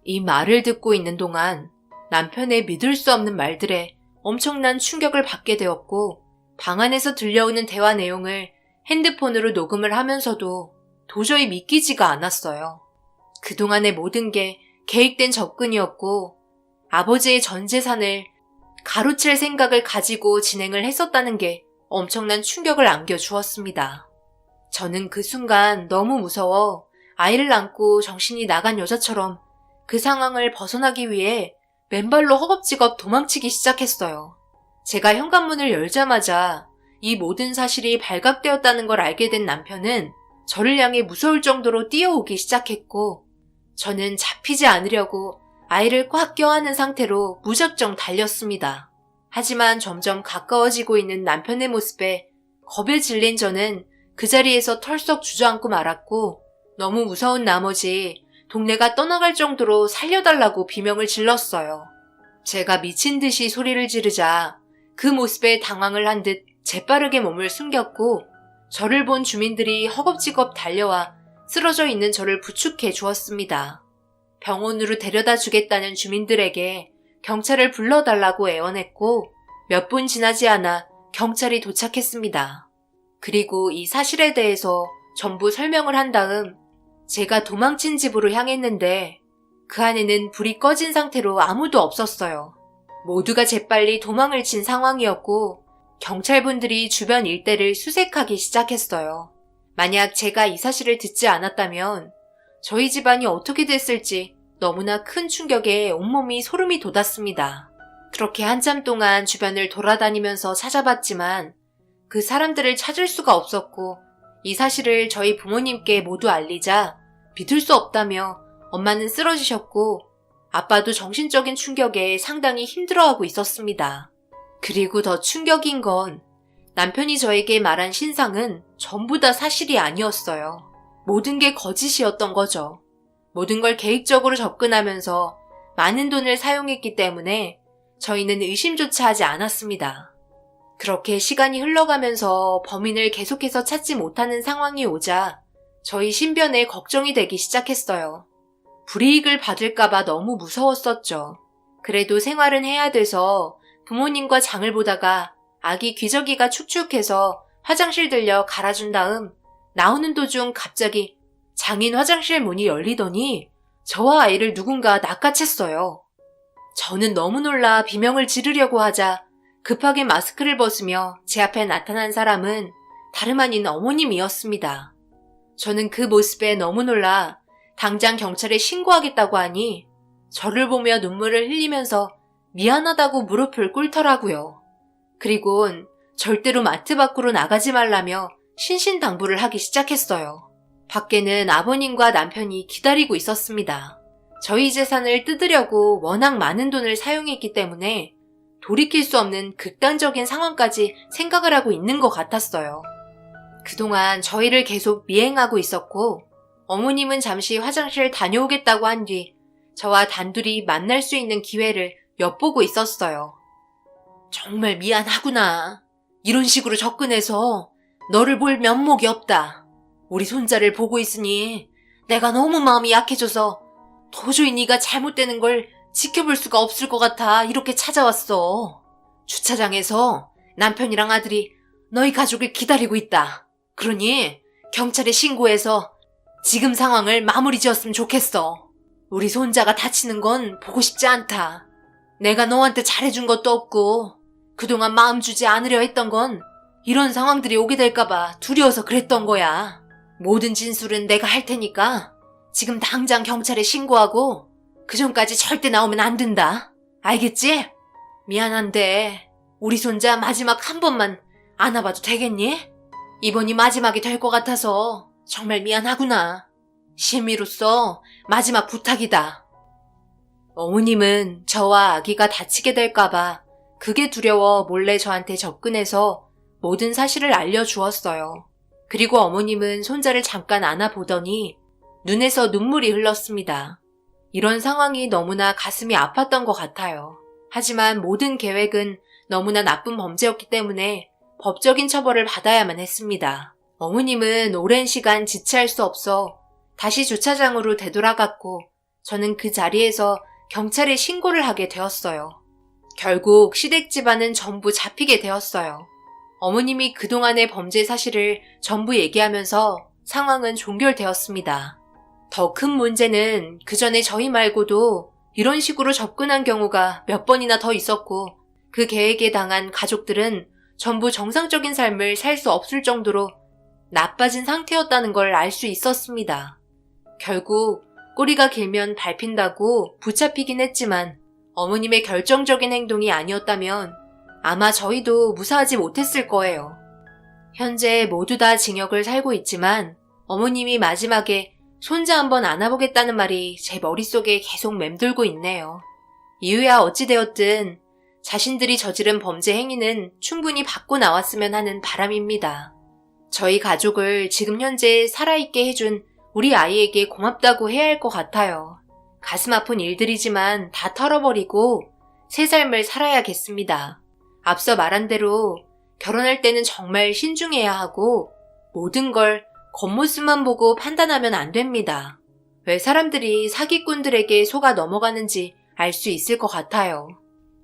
이 말을 듣고 있는 동안 남편의 믿을 수 없는 말들에 엄청난 충격을 받게 되었고 방 안에서 들려오는 대화 내용을 핸드폰으로 녹음을 하면서도 도저히 믿기지가 않았어요. 그동안의 모든 게 계획된 접근이었고 아버지의 전 재산을 가로챌 생각을 가지고 진행을 했었다는 게 엄청난 충격을 안겨주었습니다. 저는 그 순간 너무 무서워 아이를 안고 정신이 나간 여자처럼 그 상황을 벗어나기 위해 맨발로 허겁지겁 도망치기 시작했어요. 제가 현관문을 열자마자 이 모든 사실이 발각되었다는 걸 알게 된 남편은 저를 향해 무서울 정도로 뛰어오기 시작했고 저는 잡히지 않으려고 아이를 꽉 껴안은 상태로 무작정 달렸습니다. 하지만 점점 가까워지고 있는 남편의 모습에 겁에 질린 저는 그 자리에서 털썩 주저앉고 말았고 너무 무서운 나머지 동네가 떠나갈 정도로 살려달라고 비명을 질렀어요. 제가 미친 듯이 소리를 지르자 그 모습에 당황을 한 듯 재빠르게 몸을 숨겼고 저를 본 주민들이 허겁지겁 달려와 쓰러져 있는 저를 부축해 주었습니다. 병원으로 데려다 주겠다는 주민들에게 경찰을 불러달라고 애원했고 몇 분 지나지 않아 경찰이 도착했습니다. 그리고 이 사실에 대해서 전부 설명을 한 다음 제가 도망친 집으로 향했는데 그 안에는 불이 꺼진 상태로 아무도 없었어요. 모두가 재빨리 도망을 친 상황이었고 경찰분들이 주변 일대를 수색하기 시작했어요. 만약 제가 이 사실을 듣지 않았다면 저희 집안이 어떻게 됐을지 너무나 큰 충격에 온몸이 소름이 돋았습니다. 그렇게 한참 동안 주변을 돌아다니면서 찾아봤지만 그 사람들을 찾을 수가 없었고 이 사실을 저희 부모님께 모두 알리자 믿을 수 없다며 엄마는 쓰러지셨고 아빠도 정신적인 충격에 상당히 힘들어하고 있었습니다. 그리고 더 충격인 건 남편이 저에게 말한 신상은 전부 다 사실이 아니었어요. 모든 게 거짓이었던 거죠. 모든 걸 계획적으로 접근하면서 많은 돈을 사용했기 때문에 저희는 의심조차 하지 않았습니다. 그렇게 시간이 흘러가면서 범인을 계속해서 찾지 못하는 상황이 오자 저희 신변에 걱정이 되기 시작했어요. 불이익을 받을까봐 너무 무서웠었죠. 그래도 생활은 해야 돼서 부모님과 장을 보다가 아기 기저귀가 축축해서 화장실 들려 갈아준 다음 나오는 도중 갑자기 장인 화장실 문이 열리더니 저와 아이를 누군가 낚아챘어요. 저는 너무 놀라 비명을 지르려고 하자 급하게 마스크를 벗으며 제 앞에 나타난 사람은 다름 아닌 어머님이었습니다. 저는 그 모습에 너무 놀라 당장 경찰에 신고하겠다고 하니 저를 보며 눈물을 흘리면서 미안하다고 무릎을 꿇더라고요. 그리곤 절대로 마트 밖으로 나가지 말라며 신신당부를 하기 시작했어요. 밖에는 아버님과 남편이 기다리고 있었습니다. 저희 재산을 뜯으려고 워낙 많은 돈을 사용했기 때문에 돌이킬 수 없는 극단적인 상황까지 생각을 하고 있는 것 같았어요. 그동안 저희를 계속 미행하고 있었고 어머님은 잠시 화장실 다녀오겠다고 한 뒤 저와 단둘이 만날 수 있는 기회를 엿보고 있었어요. 정말 미안하구나. 이런 식으로 접근해서 너를 볼 면목이 없다. 우리 손자를 보고 있으니 내가 너무 마음이 약해져서 도저히 네가 잘못되는 걸 지켜볼 수가 없을 것 같아 이렇게 찾아왔어. 주차장에서 남편이랑 아들이 너희 가족을 기다리고 있다. 그러니 경찰에 신고해서 지금 상황을 마무리 지었으면 좋겠어. 우리 손자가 다치는 건 보고 싶지 않다. 내가 너한테 잘해준 것도 없고 그동안 마음 주지 않으려 했던 건 이런 상황들이 오게 될까봐 두려워서 그랬던 거야. 모든 진술은 내가 할 테니까 지금 당장 경찰에 신고하고 그 전까지 절대 나오면 안 된다. 알겠지? 미안한데 우리 손자 마지막 한 번만 안아봐도 되겠니? 이번이 마지막이 될 것 같아서 정말 미안하구나. 시민으로서 마지막 부탁이다. 어머님은 저와 아기가 다치게 될까봐 그게 두려워 몰래 저한테 접근해서 모든 사실을 알려주었어요. 그리고 어머님은 손자를 잠깐 안아보더니 눈에서 눈물이 흘렀습니다. 이런 상황이 너무나 가슴이 아팠던 것 같아요. 하지만 모든 계획은 너무나 나쁜 범죄였기 때문에 법적인 처벌을 받아야만 했습니다. 어머님은 오랜 시간 지체할 수 없어 다시 주차장으로 되돌아갔고 저는 그 자리에서 경찰에 신고를 하게 되었어요. 결국 시댁 집안은 전부 잡히게 되었어요. 어머님이 그동안의 범죄 사실을 전부 얘기하면서 상황은 종결되었습니다. 더 큰 문제는 그 전에 저희 말고도 이런 식으로 접근한 경우가 몇 번이나 더 있었고 그 계획에 당한 가족들은 전부 정상적인 삶을 살 수 없을 정도로 나빠진 상태였다는 걸 알 수 있었습니다. 결국 꼬리가 길면 밟힌다고 붙잡히긴 했지만 어머님의 결정적인 행동이 아니었다면 아마 저희도 무사하지 못했을 거예요. 현재 모두 다 징역을 살고 있지만 어머님이 마지막에 손자 한번 안아보겠다는 말이 제 머릿속에 계속 맴돌고 있네요. 이유야 어찌되었든 자신들이 저지른 범죄 행위는 충분히 받고 나왔으면 하는 바람입니다. 저희 가족을 지금 현재 살아있게 해준 우리 아이에게 고맙다고 해야 할 것 같아요. 가슴 아픈 일들이지만 다 털어버리고 새 삶을 살아야겠습니다. 앞서 말한 대로 결혼할 때는 정말 신중해야 하고 모든 걸 겉모습만 보고 판단하면 안 됩니다. 왜 사람들이 사기꾼들에게 속아 넘어가는지 알 수 있을 것 같아요.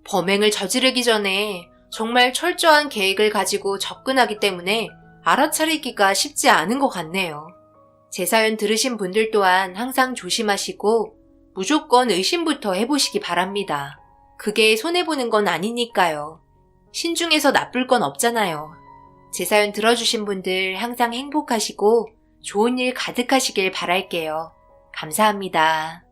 범행을 저지르기 전에 정말 철저한 계획을 가지고 접근하기 때문에 알아차리기가 쉽지 않은 것 같네요. 제 사연 들으신 분들 또한 항상 조심하시고 무조건 의심부터 해보시기 바랍니다. 그게 손해보는 건 아니니까요. 신중해서 나쁠 건 없잖아요. 제 사연 들어주신 분들 항상 행복하시고 좋은 일 가득하시길 바랄게요. 감사합니다.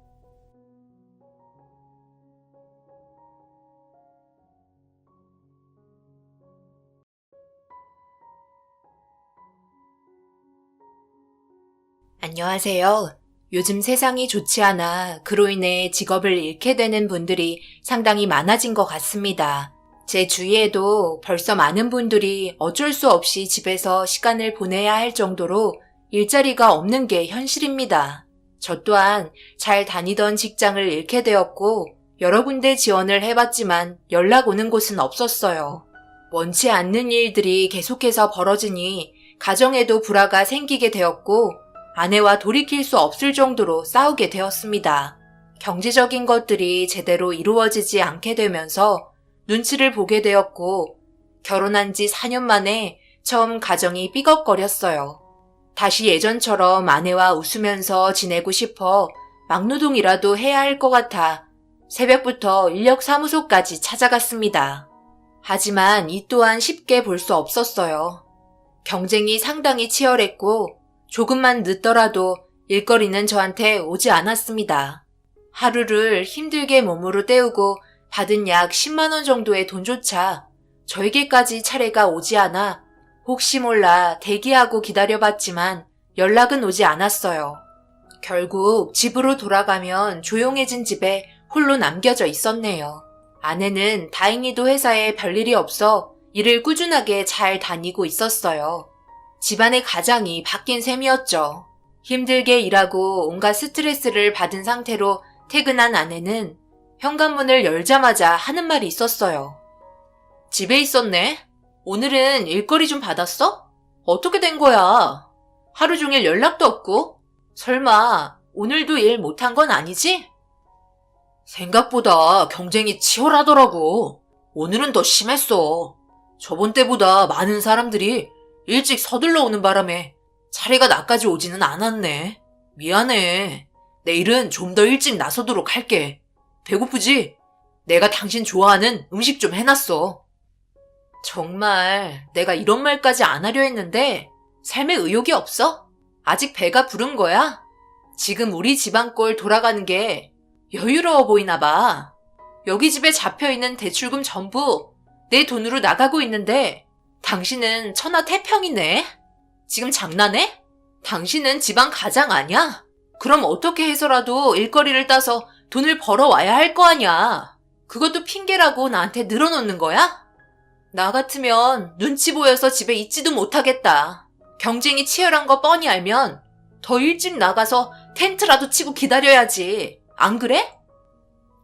안녕하세요. 요즘 세상이 좋지 않아 그로 인해 직업을 잃게 되는 분들이 상당히 많아진 것 같습니다. 제 주위에도 벌써 많은 분들이 어쩔 수 없이 집에서 시간을 보내야 할 정도로 일자리가 없는 게 현실입니다. 저 또한 잘 다니던 직장을 잃게 되었고 여러 군데 지원을 해봤지만 연락 오는 곳은 없었어요. 원치 않는 일들이 계속해서 벌어지니 가정에도 불화가 생기게 되었고 아내와 돌이킬 수 없을 정도로 싸우게 되었습니다. 경제적인 것들이 제대로 이루어지지 않게 되면서 눈치를 보게 되었고 결혼한 지 4년 만에 처음 가정이 삐걱거렸어요. 다시 예전처럼 아내와 웃으면서 지내고 싶어 막노동이라도 해야 할 것 같아 새벽부터 인력사무소까지 찾아갔습니다. 하지만 이 또한 쉽게 볼 수 없었어요. 경쟁이 상당히 치열했고 조금만 늦더라도 일거리는 저한테 오지 않았습니다. 하루를 힘들게 몸으로 때우고 받은 약 10만 원 정도의 돈조차 저에게까지 차례가 오지 않아 혹시 몰라 대기하고 기다려봤지만 연락은 오지 않았어요. 결국 집으로 돌아가면 조용해진 집에 홀로 남겨져 있었네요. 아내는 다행히도 회사에 별일이 없어 일을 꾸준하게 잘 다니고 있었어요. 집안의 가장이 바뀐 셈이었죠. 힘들게 일하고 온갖 스트레스를 받은 상태로 퇴근한 아내는 현관문을 열자마자 하는 말이 있었어요. 집에 있었네? 오늘은 일거리 좀 받았어? 어떻게 된 거야? 하루 종일 연락도 없고? 설마 오늘도 일 못한 건 아니지? 생각보다 경쟁이 치열하더라고. 오늘은 더 심했어. 저번 때보다 많은 사람들이 일찍 서둘러 오는 바람에 차례가 나까지 오지는 않았네. 미안해. 내일은 좀 더 일찍 나서도록 할게. 배고프지? 내가 당신 좋아하는 음식 좀 해놨어. 정말 내가 이런 말까지 안 하려 했는데 삶에 의욕이 없어? 아직 배가 부른 거야? 지금 우리 집안 꼴 돌아가는 게 여유로워 보이나 봐. 여기 집에 잡혀있는 대출금 전부 내 돈으로 나가고 있는데 당신은 천하태평이네? 지금 장난해? 당신은 집안 가장 아냐? 그럼 어떻게 해서라도 일거리를 따서 돈을 벌어와야 할 거 아냐? 그것도 핑계라고 나한테 늘어놓는 거야? 나 같으면 눈치 보여서 집에 있지도 못하겠다. 경쟁이 치열한 거 뻔히 알면 더 일찍 나가서 텐트라도 치고 기다려야지. 안 그래?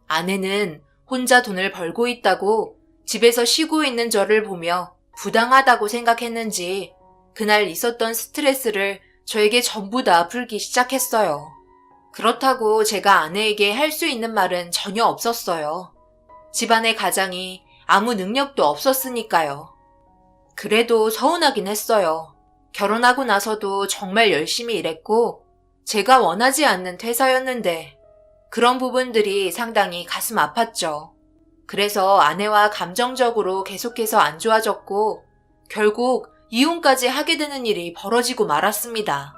아내는 혼자 돈을 벌고 있다고 집에서 쉬고 있는 저를 보며 부당하다고 생각했는지 그날 있었던 스트레스를 저에게 전부 다 풀기 시작했어요. 그렇다고 제가 아내에게 할 수 있는 말은 전혀 없었어요. 집안의 가장이 아무 능력도 없었으니까요. 그래도 서운하긴 했어요. 결혼하고 나서도 정말 열심히 일했고 제가 원하지 않는 퇴사였는데 그런 부분들이 상당히 가슴 아팠죠. 그래서 아내와 감정적으로 계속해서 안 좋아졌고 결국 이혼까지 하게 되는 일이 벌어지고 말았습니다.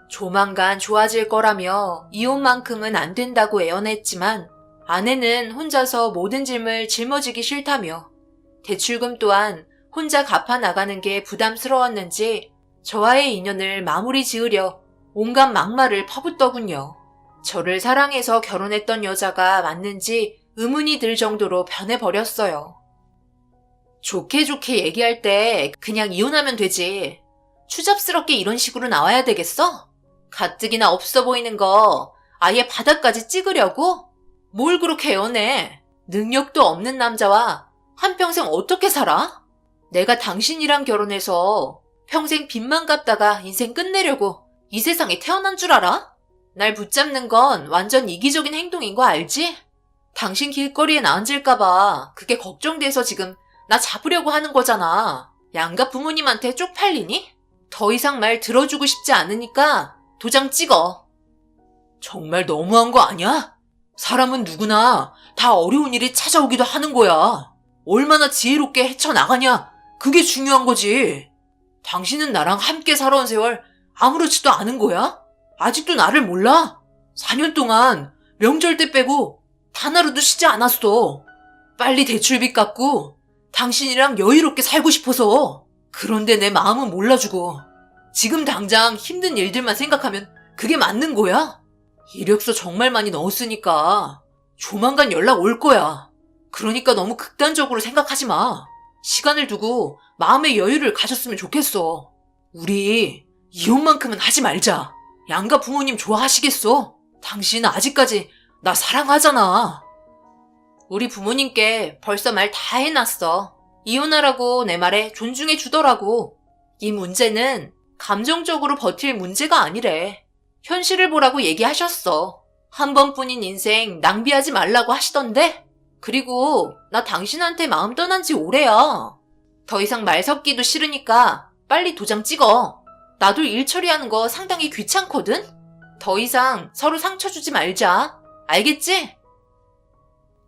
조만간 좋아질 거라며 이혼만큼은 안 된다고 애원했지만 아내는 혼자서 모든 짐을 짊어지기 싫다며 대출금 또한 혼자 갚아 나가는 게 부담스러웠는지 저와의 인연을 마무리 지으려 온갖 막말을 퍼붓더군요. 저를 사랑해서 결혼했던 여자가 맞는지 의문이 들 정도로 변해버렸어요. 좋게 좋게 얘기할 때 그냥 이혼하면 되지. 추잡스럽게 이런 식으로 나와야 되겠어? 가뜩이나 없어 보이는 거 아예 바닥까지 찍으려고? 뭘 그렇게 애원해? 능력도 없는 남자와 한평생 어떻게 살아? 내가 당신이랑 결혼해서 평생 빚만 갚다가 인생 끝내려고 이 세상에 태어난 줄 알아? 날 붙잡는 건 완전 이기적인 행동인 거 알지? 당신 길거리에 나 앉을까봐 그게 걱정돼서 지금 나 잡으려고 하는 거잖아. 양가 부모님한테 쪽팔리니? 더 이상 말 들어주고 싶지 않으니까 도장 찍어. 정말 너무한 거 아니야? 사람은 누구나 다 어려운 일이 찾아오기도 하는 거야. 얼마나 지혜롭게 헤쳐나가냐, 그게 중요한 거지. 당신은 나랑 함께 살아온 세월 아무렇지도 않은 거야? 아직도 나를 몰라? 4년 동안 명절 때 빼고 단 하루도 쉬지 않았어. 빨리 대출빚 갚고 당신이랑 여유롭게 살고 싶어서. 그런데 내 마음은 몰라주고 지금 당장 힘든 일들만 생각하면 그게 맞는 거야? 이력서 정말 많이 넣었으니까 조만간 연락 올 거야. 그러니까 너무 극단적으로 생각하지 마. 시간을 두고 마음의 여유를 가졌으면 좋겠어. 우리 이혼만큼은 하지 말자. 양가 부모님 좋아하시겠어? 당신 아직까지 나 사랑하잖아. 우리 부모님께 벌써 말 다 해놨어. 이혼하라고 내 말에 존중해 주더라고. 이 문제는 감정적으로 버틸 문제가 아니래. 현실을 보라고 얘기하셨어. 한 번뿐인 인생 낭비하지 말라고 하시던데? 그리고 나 당신한테 마음 떠난 지 오래야. 더 이상 말 섞기도 싫으니까 빨리 도장 찍어. 나도 일 처리하는 거 상당히 귀찮거든? 더 이상 서로 상처 주지 말자. 알겠지?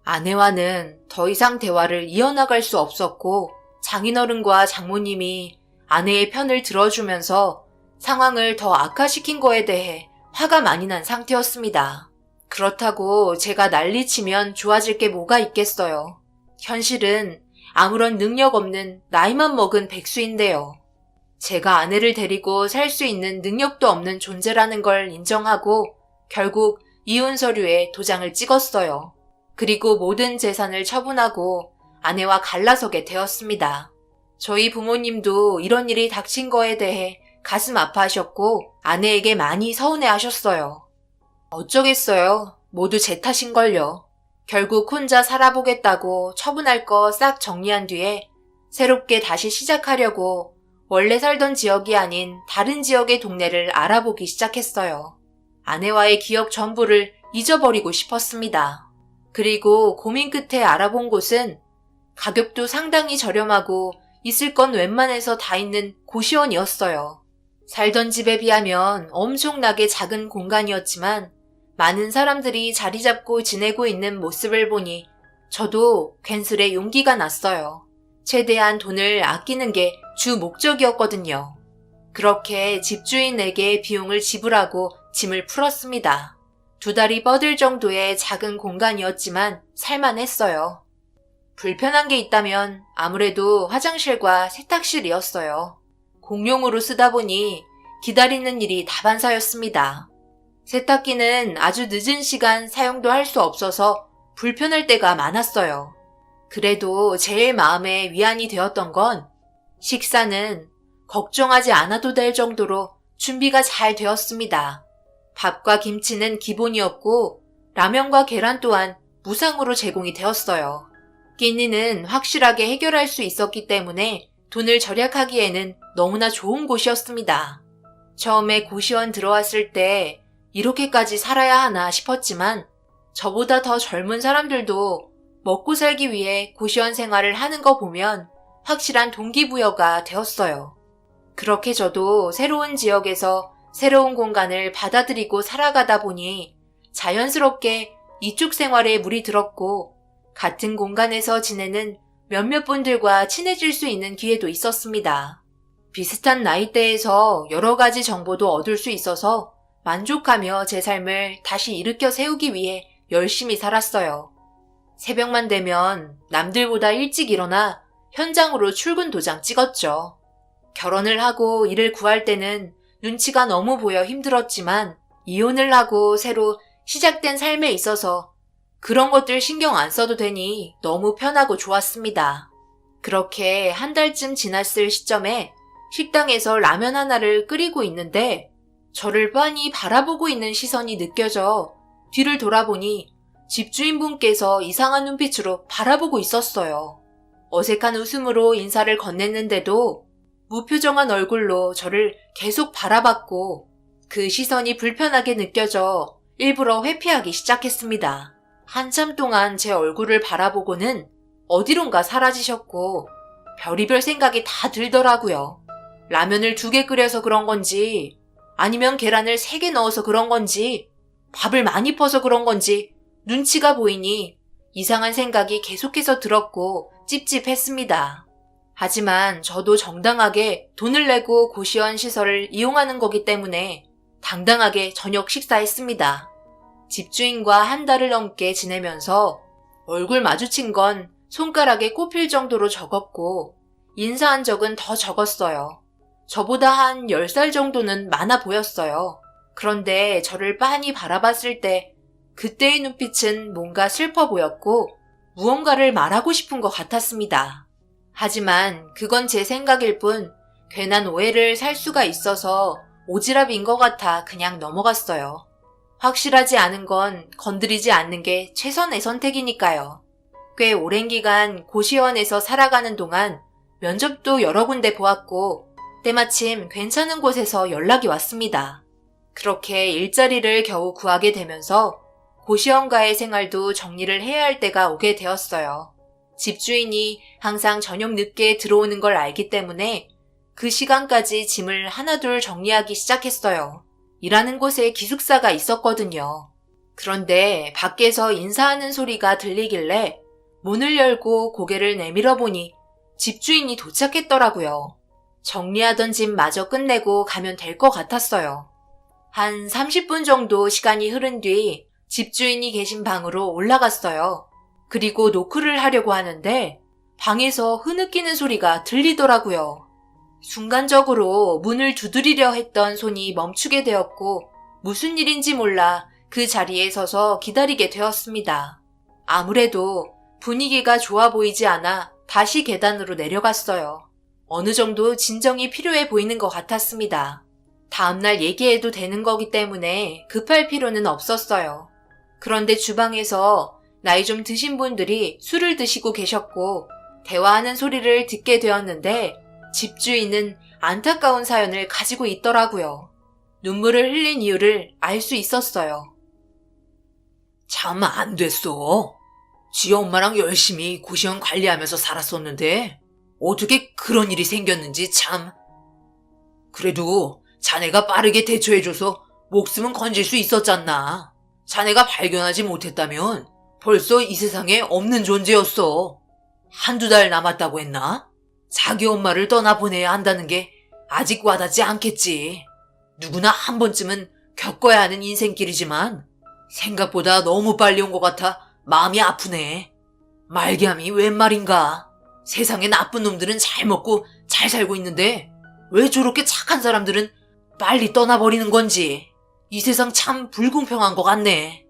아내와는 더 이상 대화를 이어나갈 수 없었고 장인어른과 장모님이 아내의 편을 들어주면서 상황을 더 악화시킨 거에 대해 화가 많이 난 상태였습니다. 그렇다고 제가 난리치면 좋아질 게 뭐가 있겠어요. 현실은 아무런 능력 없는 나이만 먹은 백수인데요. 제가 아내를 데리고 살 수 있는 능력도 없는 존재라는 걸 인정하고 결국 이혼 서류에 도장을 찍었어요. 그리고 모든 재산을 처분하고 아내와 갈라서게 되었습니다. 저희 부모님도 이런 일이 닥친 거에 대해 가슴 아파하셨고 아내에게 많이 서운해하셨어요. 어쩌겠어요. 모두 제 탓인걸요. 결국 혼자 살아보겠다고 처분할 거 싹 정리한 뒤에 새롭게 다시 시작하려고 원래 살던 지역이 아닌 다른 지역의 동네를 알아보기 시작했어요. 아내와의 기억 전부를 잊어버리고 싶었습니다. 그리고 고민 끝에 알아본 곳은 가격도 상당히 저렴하고 있을 건 웬만해서 다 있는 고시원이었어요. 살던 집에 비하면 엄청나게 작은 공간이었지만 많은 사람들이 자리 잡고 지내고 있는 모습을 보니 저도 괜스레 용기가 났어요. 최대한 돈을 아끼는 게 주 목적이었거든요. 그렇게 집주인에게 비용을 지불하고 짐을 풀었습니다. 2달이 뻗을 정도의 작은 공간이었지만 살만했어요. 불편한 게 있다면 아무래도 화장실과 세탁실이었어요. 공용으로 쓰다 보니 기다리는 일이 다반사였습니다. 세탁기는 아주 늦은 시간 사용도 할 수 없어서 불편할 때가 많았어요. 그래도 제일 마음에 위안이 되었던 건 식사는 걱정하지 않아도 될 정도로 준비가 잘 되었습니다. 밥과 김치는 기본이었고 라면과 계란 또한 무상으로 제공이 되었어요. 끼니는 확실하게 해결할 수 있었기 때문에 돈을 절약하기에는 너무나 좋은 곳이었습니다. 처음에 고시원 들어왔을 때 이렇게까지 살아야 하나 싶었지만 저보다 더 젊은 사람들도 먹고 살기 위해 고시원 생활을 하는 거 보면 확실한 동기부여가 되었어요. 그렇게 저도 새로운 지역에서 새로운 공간을 받아들이고 살아가다 보니 자연스럽게 이쪽 생활에 물이 들었고 같은 공간에서 지내는 몇몇 분들과 친해질 수 있는 기회도 있었습니다. 비슷한 나이대에서 여러 가지 정보도 얻을 수 있어서 만족하며 제 삶을 다시 일으켜 세우기 위해 열심히 살았어요. 새벽만 되면 남들보다 일찍 일어나 현장으로 출근 도장 찍었죠. 결혼을 하고 일을 구할 때는 눈치가 너무 보여 힘들었지만 이혼을 하고 새로 시작된 삶에 있어서 그런 것들 신경 안 써도 되니 너무 편하고 좋았습니다. 그렇게 한 달쯤 지났을 시점에 식당에서 라면 하나를 끓이고 있는데 저를 빤히 바라보고 있는 시선이 느껴져 뒤를 돌아보니 집주인분께서 이상한 눈빛으로 바라보고 있었어요. 어색한 웃음으로 인사를 건넸는데도 무표정한 얼굴로 저를 계속 바라봤고 그 시선이 불편하게 느껴져 일부러 회피하기 시작했습니다. 한참 동안 제 얼굴을 바라보고는 어디론가 사라지셨고 별의별 생각이 다 들더라고요. 라면을 2개 끓여서 그런 건지 아니면 계란을 3개 넣어서 그런 건지 밥을 많이 퍼서 그런 건지 눈치가 보이니 이상한 생각이 계속해서 들었고 찝찝했습니다. 하지만 저도 정당하게 돈을 내고 고시원 시설을 이용하는 거기 때문에 당당하게 저녁 식사했습니다. 집주인과 한 달을 넘게 지내면서 얼굴 마주친 건 손가락에 꼽힐 정도로 적었고 인사한 적은 더 적었어요. 저보다 한 10살 정도는 많아 보였어요. 그런데 저를 빤히 바라봤을 때 그때의 눈빛은 뭔가 슬퍼 보였고 무언가를 말하고 싶은 것 같았습니다. 하지만 그건 제 생각일 뿐 괜한 오해를 살 수가 있어서 오지랖인 것 같아 그냥 넘어갔어요. 확실하지 않은 건 건드리지 않는 게 최선의 선택이니까요. 꽤 오랜 기간 고시원에서 살아가는 동안 면접도 여러 군데 보았고 때마침 괜찮은 곳에서 연락이 왔습니다. 그렇게 일자리를 겨우 구하게 되면서 고시원과의 생활도 정리를 해야 할 때가 오게 되었어요. 집주인이 항상 저녁 늦게 들어오는 걸 알기 때문에 그 시간까지 짐을 하나둘 정리하기 시작했어요. 일하는 곳에 기숙사가 있었거든요. 그런데 밖에서 인사하는 소리가 들리길래 문을 열고 고개를 내밀어 보니 집주인이 도착했더라고요. 정리하던 짐 마저 끝내고 가면 될 것 같았어요. 한 30분 정도 시간이 흐른 뒤 집주인이 계신 방으로 올라갔어요. 그리고 노크를 하려고 하는데 방에서 흐느끼는 소리가 들리더라고요. 순간적으로 문을 두드리려 했던 손이 멈추게 되었고 무슨 일인지 몰라 그 자리에 서서 기다리게 되었습니다. 아무래도 분위기가 좋아 보이지 않아 다시 계단으로 내려갔어요. 어느 정도 진정이 필요해 보이는 것 같았습니다. 다음날 얘기해도 되는 거기 때문에 급할 필요는 없었어요. 그런데 주방에서 나이 좀 드신 분들이 술을 드시고 계셨고 대화하는 소리를 듣게 되었는데 집주인은 안타까운 사연을 가지고 있더라고요. 눈물을 흘린 이유를 알 수 있었어요. 참 안 됐어. 지 엄마랑 열심히 고시원 관리하면서 살았었는데 어떻게 그런 일이 생겼는지 참. 그래도 자네가 빠르게 대처해줘서 목숨은 건질 수 있었잖나. 자네가 발견하지 못했다면 벌써 이 세상에 없는 존재였어. 1~2달 남았다고 했나? 자기 엄마를 떠나보내야 한다는 게 아직 와닿지 않겠지. 누구나 한 번쯤은 겪어야 하는 인생길이지만 생각보다 너무 빨리 온 것 같아 마음이 아프네. 말기암이 웬 말인가. 세상에 나쁜 놈들은 잘 먹고 잘 살고 있는데 왜 저렇게 착한 사람들은 빨리 떠나버리는 건지. 이 세상 참 불공평한 것 같네.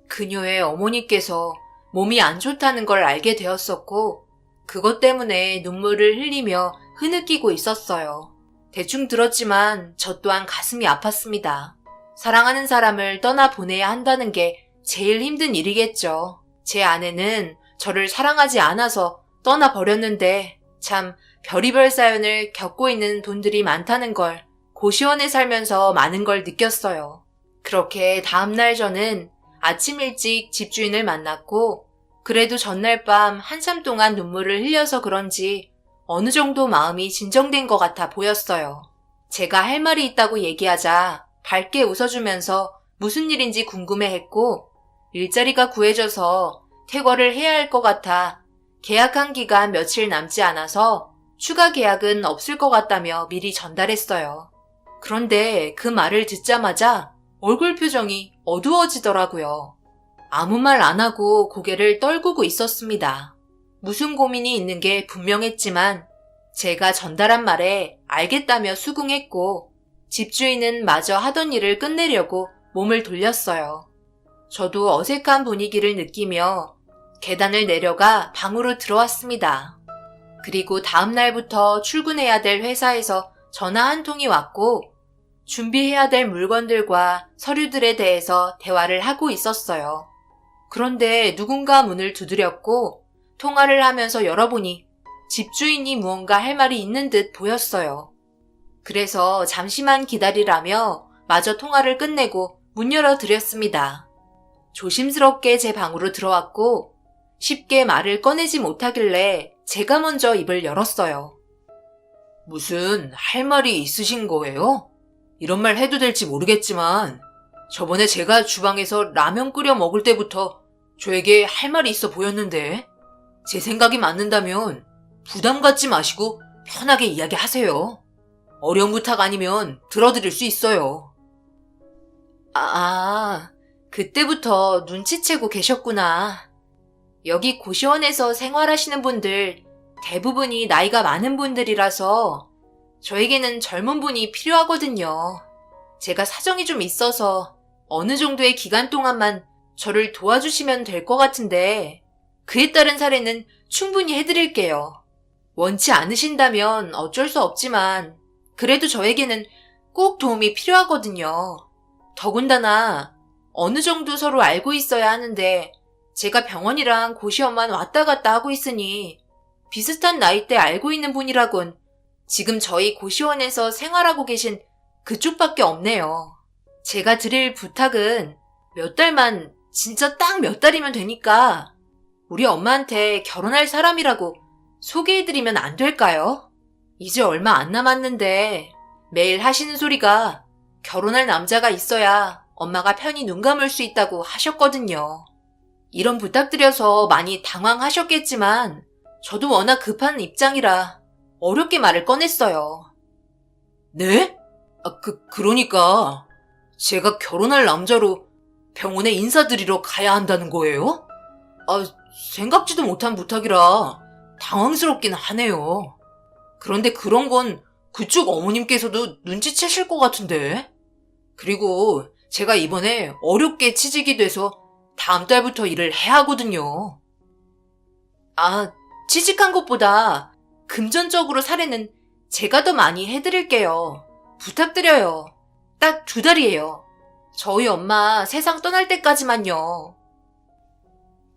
그녀의 어머니께서 몸이 안 좋다는 걸 알게 되었었고 그것 때문에 눈물을 흘리며 흐느끼고 있었어요. 대충 들었지만 저 또한 가슴이 아팠습니다. 사랑하는 사람을 떠나보내야 한다는 게 제일 힘든 일이겠죠. 제 아내는 저를 사랑하지 않아서 떠나버렸는데 참 별의별 사연을 겪고 있는 분들이 많다는 걸 고시원에 살면서 많은 걸 느꼈어요. 그렇게 다음날 저는 아침 일찍 집주인을 만났고 그래도 전날 밤 한참 동안 눈물을 흘려서 그런지 어느 정도 마음이 진정된 것 같아 보였어요. 제가 할 말이 있다고 얘기하자 밝게 웃어주면서 무슨 일인지 궁금해했고 일자리가 구해져서 퇴거를 해야 할 것 같아 계약한 기간 며칠 남지 않아서 추가 계약은 없을 것 같다며 미리 전달했어요. 그런데 그 말을 듣자마자 얼굴 표정이 어두워지더라고요. 아무 말 안 하고 고개를 떨구고 있었습니다. 무슨 고민이 있는 게 분명했지만 제가 전달한 말에 알겠다며 수긍했고 집주인은 마저 하던 일을 끝내려고 몸을 돌렸어요. 저도 어색한 분위기를 느끼며 계단을 내려가 방으로 들어왔습니다. 그리고 다음 날부터 출근해야 될 회사에서 전화 한 통이 왔고 준비해야 될 물건들과 서류들에 대해서 대화를 하고 있었어요. 그런데 누군가 문을 두드렸고 통화를 하면서 열어보니 집주인이 무언가 할 말이 있는 듯 보였어요. 그래서 잠시만 기다리라며 마저 통화를 끝내고 문 열어드렸습니다. 조심스럽게 제 방으로 들어왔고 쉽게 말을 꺼내지 못하길래 제가 먼저 입을 열었어요. 무슨 할 말이 있으신 거예요? 이런 말 해도 될지 모르겠지만 저번에 제가 주방에서 라면 끓여 먹을 때부터 저에게 할 말이 있어 보였는데 제 생각이 맞는다면 부담 갖지 마시고 편하게 이야기하세요. 어려운 부탁 아니면 들어드릴 수 있어요. 그때부터 눈치채고 계셨구나. 여기 고시원에서 생활하시는 분들 대부분이 나이가 많은 분들이라서 저에게는 젊은 분이 필요하거든요. 제가 사정이 좀 있어서 어느 정도의 기간 동안만 저를 도와주시면 될 것 같은데 그에 따른 사례는 충분히 해드릴게요. 원치 않으신다면 어쩔 수 없지만 그래도 저에게는 꼭 도움이 필요하거든요. 더군다나 어느 정도 서로 알고 있어야 하는데 제가 병원이랑 고시원만 왔다 갔다 하고 있으니 비슷한 나이대 알고 있는 분이라곤 지금 저희 고시원에서 생활하고 계신 그쪽밖에 없네요. 제가 드릴 부탁은 몇 달만, 진짜 딱 몇 달이면 되니까 우리 엄마한테 결혼할 사람이라고 소개해드리면 안 될까요? 이제 얼마 안 남았는데 매일 하시는 소리가 결혼할 남자가 있어야 엄마가 편히 눈 감을 수 있다고 하셨거든요. 이런 부탁드려서 많이 당황하셨겠지만 저도 워낙 급한 입장이라 어렵게 말을 꺼냈어요. 네? 그러니까 제가 결혼할 남자로 병원에 인사드리러 가야 한다는 거예요? 생각지도 못한 부탁이라 당황스럽긴 하네요. 그런데 그런 건 그쪽 어머님께서도 눈치채실 것 같은데. 그리고 제가 이번에 어렵게 취직이 돼서 다음 달부터 일을 해야 하거든요. 취직한 것보다 금전적으로 사례는 제가 더 많이 해드릴게요. 부탁드려요. 딱 2달이에요. 저희 엄마 세상 떠날 때까지만요.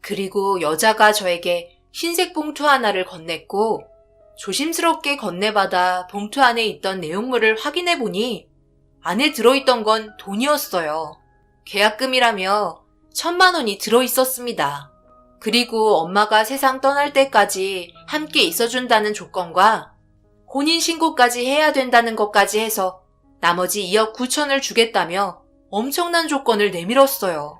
그리고 여자가 저에게 흰색 봉투 하나를 건넸고 조심스럽게 건네받아 봉투 안에 있던 내용물을 확인해 보니 안에 들어있던 건 돈이었어요. 계약금이라며 1,000만 원이 들어있었습니다. 그리고 엄마가 세상 떠날 때까지 함께 있어준다는 조건과 혼인신고까지 해야 된다는 것까지 해서 나머지 2억 9천을 주겠다며 엄청난 조건을 내밀었어요.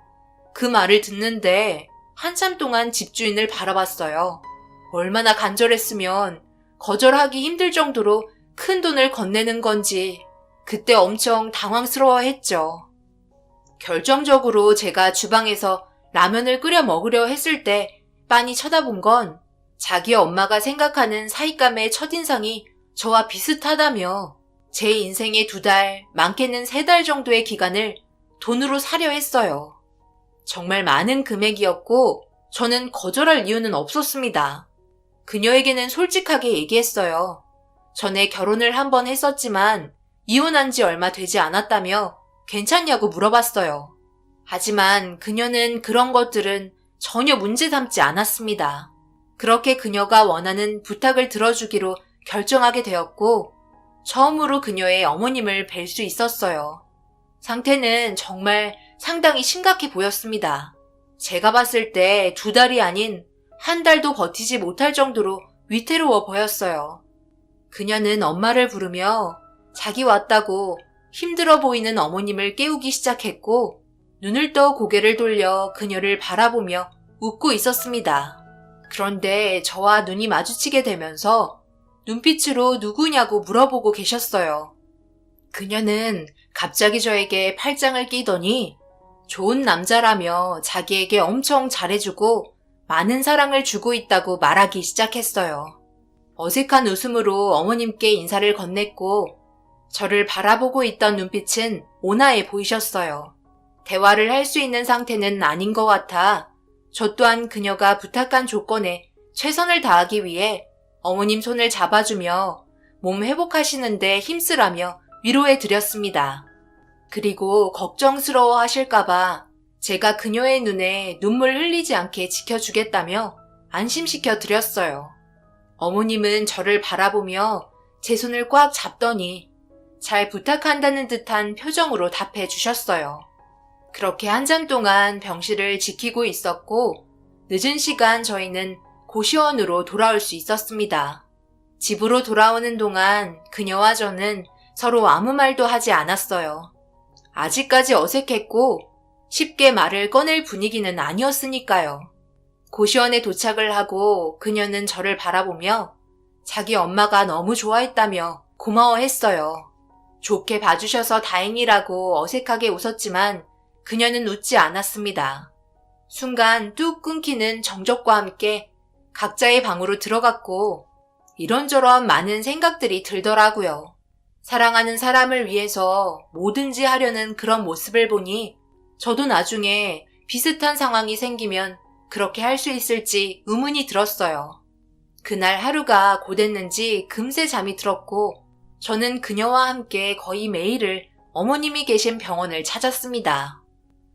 그 말을 듣는데 한참 동안 집주인을 바라봤어요. 얼마나 간절했으면 거절하기 힘들 정도로 큰 돈을 건네는 건지 그때 엄청 당황스러워했죠. 결정적으로 제가 주방에서 라면을 끓여 먹으려 했을 때 빤히 쳐다본 건 자기 엄마가 생각하는 사윗감의 첫인상이 저와 비슷하다며 제 인생의 2달, 많게는 3달 정도의 기간을 돈으로 사려 했어요. 정말 많은 금액이었고 저는 거절할 이유는 없었습니다. 그녀에게는 솔직하게 얘기했어요. 전에 결혼을 한 번 했었지만 이혼한 지 얼마 되지 않았다며 괜찮냐고 물어봤어요. 하지만 그녀는 그런 것들은 전혀 문제 삼지 않았습니다. 그렇게 그녀가 원하는 부탁을 들어주기로 결정하게 되었고 처음으로 그녀의 어머님을 뵐 수 있었어요. 상태는 정말 상당히 심각해 보였습니다. 제가 봤을 때 2달이 아닌 1달도 버티지 못할 정도로 위태로워 보였어요. 그녀는 엄마를 부르며 자기 왔다고 힘들어 보이는 어머님을 깨우기 시작했고 눈을 떠 고개를 돌려 그녀를 바라보며 웃고 있었습니다. 그런데 저와 눈이 마주치게 되면서 눈빛으로 누구냐고 물어보고 계셨어요. 그녀는 갑자기 저에게 팔짱을 끼더니 좋은 남자라며 자기에게 엄청 잘해주고 많은 사랑을 주고 있다고 말하기 시작했어요. 어색한 웃음으로 어머님께 인사를 건넸고 저를 바라보고 있던 눈빛은 온화해 보이셨어요. 대화를 할 수 있는 상태는 아닌 것 같아 저 또한 그녀가 부탁한 조건에 최선을 다하기 위해 어머님 손을 잡아주며 몸 회복하시는데 힘쓰라며 위로해 드렸습니다. 그리고 걱정스러워 하실까봐 제가 그녀의 눈에 눈물 흘리지 않게 지켜주겠다며 안심시켜 드렸어요. 어머님은 저를 바라보며 제 손을 꽉 잡더니 잘 부탁한다는 듯한 표정으로 답해 주셨어요. 그렇게 한참 동안 병실을 지키고 있었고 늦은 시간 저희는 고시원으로 돌아올 수 있었습니다. 집으로 돌아오는 동안 그녀와 저는 서로 아무 말도 하지 않았어요. 아직까지 어색했고 쉽게 말을 꺼낼 분위기는 아니었으니까요. 고시원에 도착을 하고 그녀는 저를 바라보며 자기 엄마가 너무 좋아했다며 고마워했어요. 좋게 봐주셔서 다행이라고 어색하게 웃었지만 그녀는 웃지 않았습니다. 순간 뚝 끊기는 정적과 함께 각자의 방으로 들어갔고 이런저런 많은 생각들이 들더라고요. 사랑하는 사람을 위해서 뭐든지 하려는 그런 모습을 보니 저도 나중에 비슷한 상황이 생기면 그렇게 할 수 있을지 의문이 들었어요. 그날 하루가 고됐는지 금세 잠이 들었고 저는 그녀와 함께 거의 매일을 어머님이 계신 병원을 찾았습니다.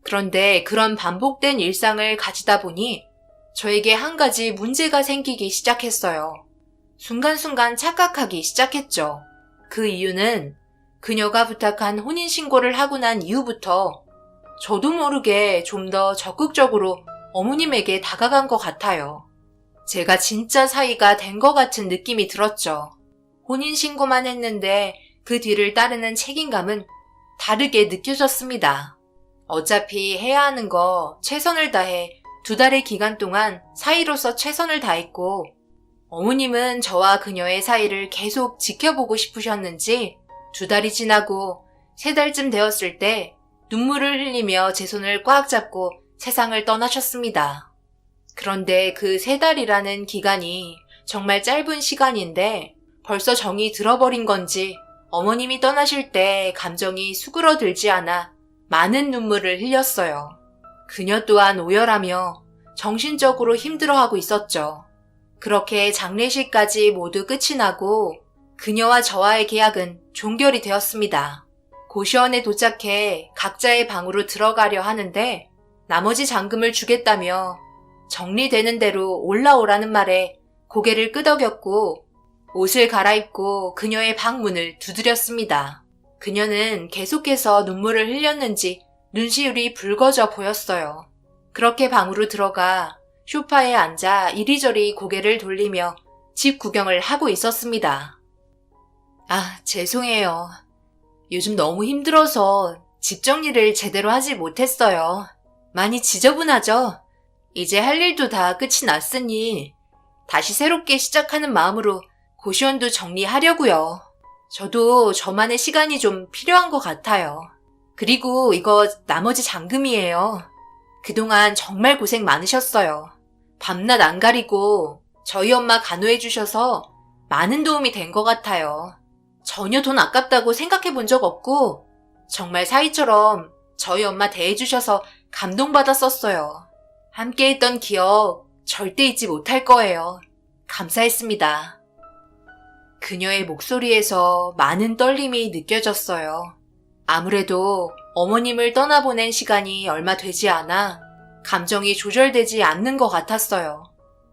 그런데 그런 반복된 일상을 가지다 보니 저에게 한 가지 문제가 생기기 시작했어요. 순간순간 착각하기 시작했죠. 그 이유는 그녀가 부탁한 혼인신고를 하고 난 이후부터 저도 모르게 좀 더 적극적으로 어머님에게 다가간 것 같아요. 제가 진짜 사이가 된 것 같은 느낌이 들었죠. 혼인신고만 했는데 그 뒤를 따르는 책임감은 다르게 느껴졌습니다. 어차피 해야 하는 거 최선을 다해 2달의 기간 동안 사이로서 최선을 다했고 어머님은 저와 그녀의 사이를 계속 지켜보고 싶으셨는지 2달이 지나고 3달쯤 되었을 때 눈물을 흘리며 제 손을 꽉 잡고 세상을 떠나셨습니다. 그런데 그 3달이라는 기간이 정말 짧은 시간인데 벌써 정이 들어버린 건지 어머님이 떠나실 때 감정이 수그러들지 않아 많은 눈물을 흘렸어요. 그녀 또한 오열하며 정신적으로 힘들어하고 있었죠. 그렇게 장례식까지 모두 끝이 나고 그녀와 저와의 계약은 종결이 되었습니다. 고시원에 도착해 각자의 방으로 들어가려 하는데 나머지 잔금을 주겠다며 정리되는 대로 올라오라는 말에 고개를 끄덕였고 옷을 갈아입고 그녀의 방 문을 두드렸습니다. 그녀는 계속해서 눈물을 흘렸는지 눈시울이 붉어져 보였어요. 그렇게 방으로 들어가 소파에 앉아 이리저리 고개를 돌리며 집 구경을 하고 있었습니다. 아, 죄송해요. 요즘 너무 힘들어서 집 정리를 제대로 하지 못했어요. 많이 지저분하죠? 이제 할 일도 다 끝이 났으니 다시 새롭게 시작하는 마음으로 고시원도 정리하려고요. 저도 저만의 시간이 좀 필요한 것 같아요. 그리고 이거 나머지 잔금이에요. 그동안 정말 고생 많으셨어요. 밤낮 안 가리고 저희 엄마 간호해 주셔서 많은 도움이 된 것 같아요. 전혀 돈 아깝다고 생각해 본 적 없고 정말 사이처럼 저희 엄마 대해주셔서 감동받았었어요. 함께 했던 기억 절대 잊지 못할 거예요. 감사했습니다. 그녀의 목소리에서 많은 떨림이 느껴졌어요. 아무래도 어머님을 떠나보낸 시간이 얼마 되지 않아 감정이 조절되지 않는 것 같았어요.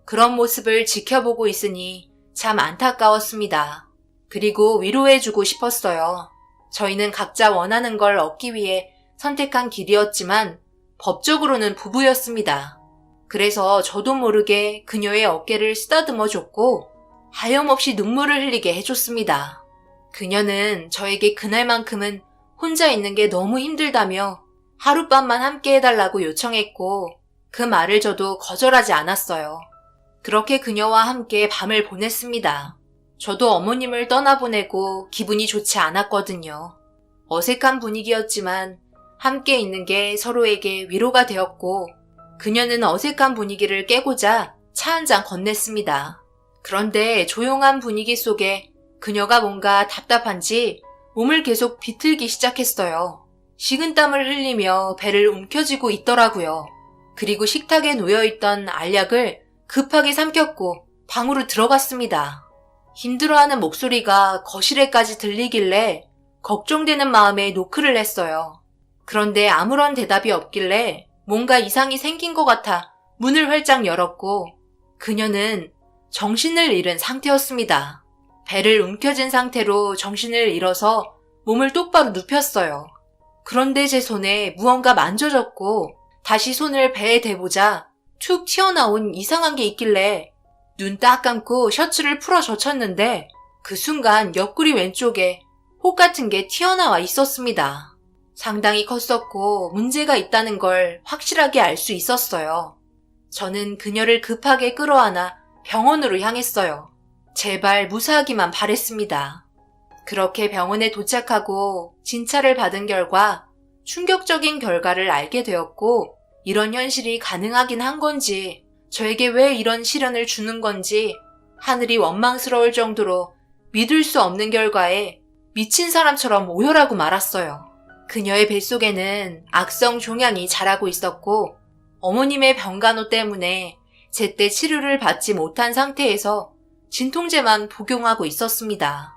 그런 모습을 지켜보고 있으니 참 안타까웠습니다. 그리고 위로해주고 싶었어요. 저희는 각자 원하는 걸 얻기 위해 선택한 길이었지만 법적으로는 부부였습니다. 그래서 저도 모르게 그녀의 어깨를 쓰다듬어 줬고 하염없이 눈물을 흘리게 해줬습니다. 그녀는 저에게 그날만큼은 혼자 있는 게 너무 힘들다며 하룻밤만 함께 해달라고 요청했고 그 말을 저도 거절하지 않았어요. 그렇게 그녀와 함께 밤을 보냈습니다. 저도 어머님을 떠나보내고 기분이 좋지 않았거든요. 어색한 분위기였지만 함께 있는 게 서로에게 위로가 되었고 그녀는 어색한 분위기를 깨고자 차 한 잔 건넸습니다. 그런데 조용한 분위기 속에 그녀가 뭔가 답답한지 몸을 계속 비틀기 시작했어요. 식은땀을 흘리며 배를 움켜쥐고 있더라고요. 그리고 식탁에 놓여있던 알약을 급하게 삼켰고 방으로 들어갔습니다. 힘들어하는 목소리가 거실에까지 들리길래 걱정되는 마음에 노크를 했어요. 그런데 아무런 대답이 없길래 뭔가 이상이 생긴 것 같아 문을 활짝 열었고 그녀는 정신을 잃은 상태였습니다. 배를 움켜쥔 상태로 정신을 잃어서 몸을 똑바로 눕혔어요. 그런데 제 손에 무언가 만져졌고 다시 손을 배에 대보자 툭 튀어나온 이상한 게 있길래 눈 딱 감고 셔츠를 풀어 젖혔는데 그 순간 옆구리 왼쪽에 혹 같은 게 튀어나와 있었습니다. 상당히 컸었고 문제가 있다는 걸 확실하게 알 수 있었어요. 저는 그녀를 급하게 끌어안아 병원으로 향했어요. 제발 무사하기만 바랬습니다. 그렇게 병원에 도착하고 진찰을 받은 결과 충격적인 결과를 알게 되었고 이런 현실이 가능하긴 한 건지 저에게 왜 이런 시련을 주는 건지 하늘이 원망스러울 정도로 믿을 수 없는 결과에 미친 사람처럼 오열하고 말았어요. 그녀의 뱃속에는 악성 종양이 자라고 있었고 어머님의 병간호 때문에 제때 치료를 받지 못한 상태에서 진통제만 복용하고 있었습니다.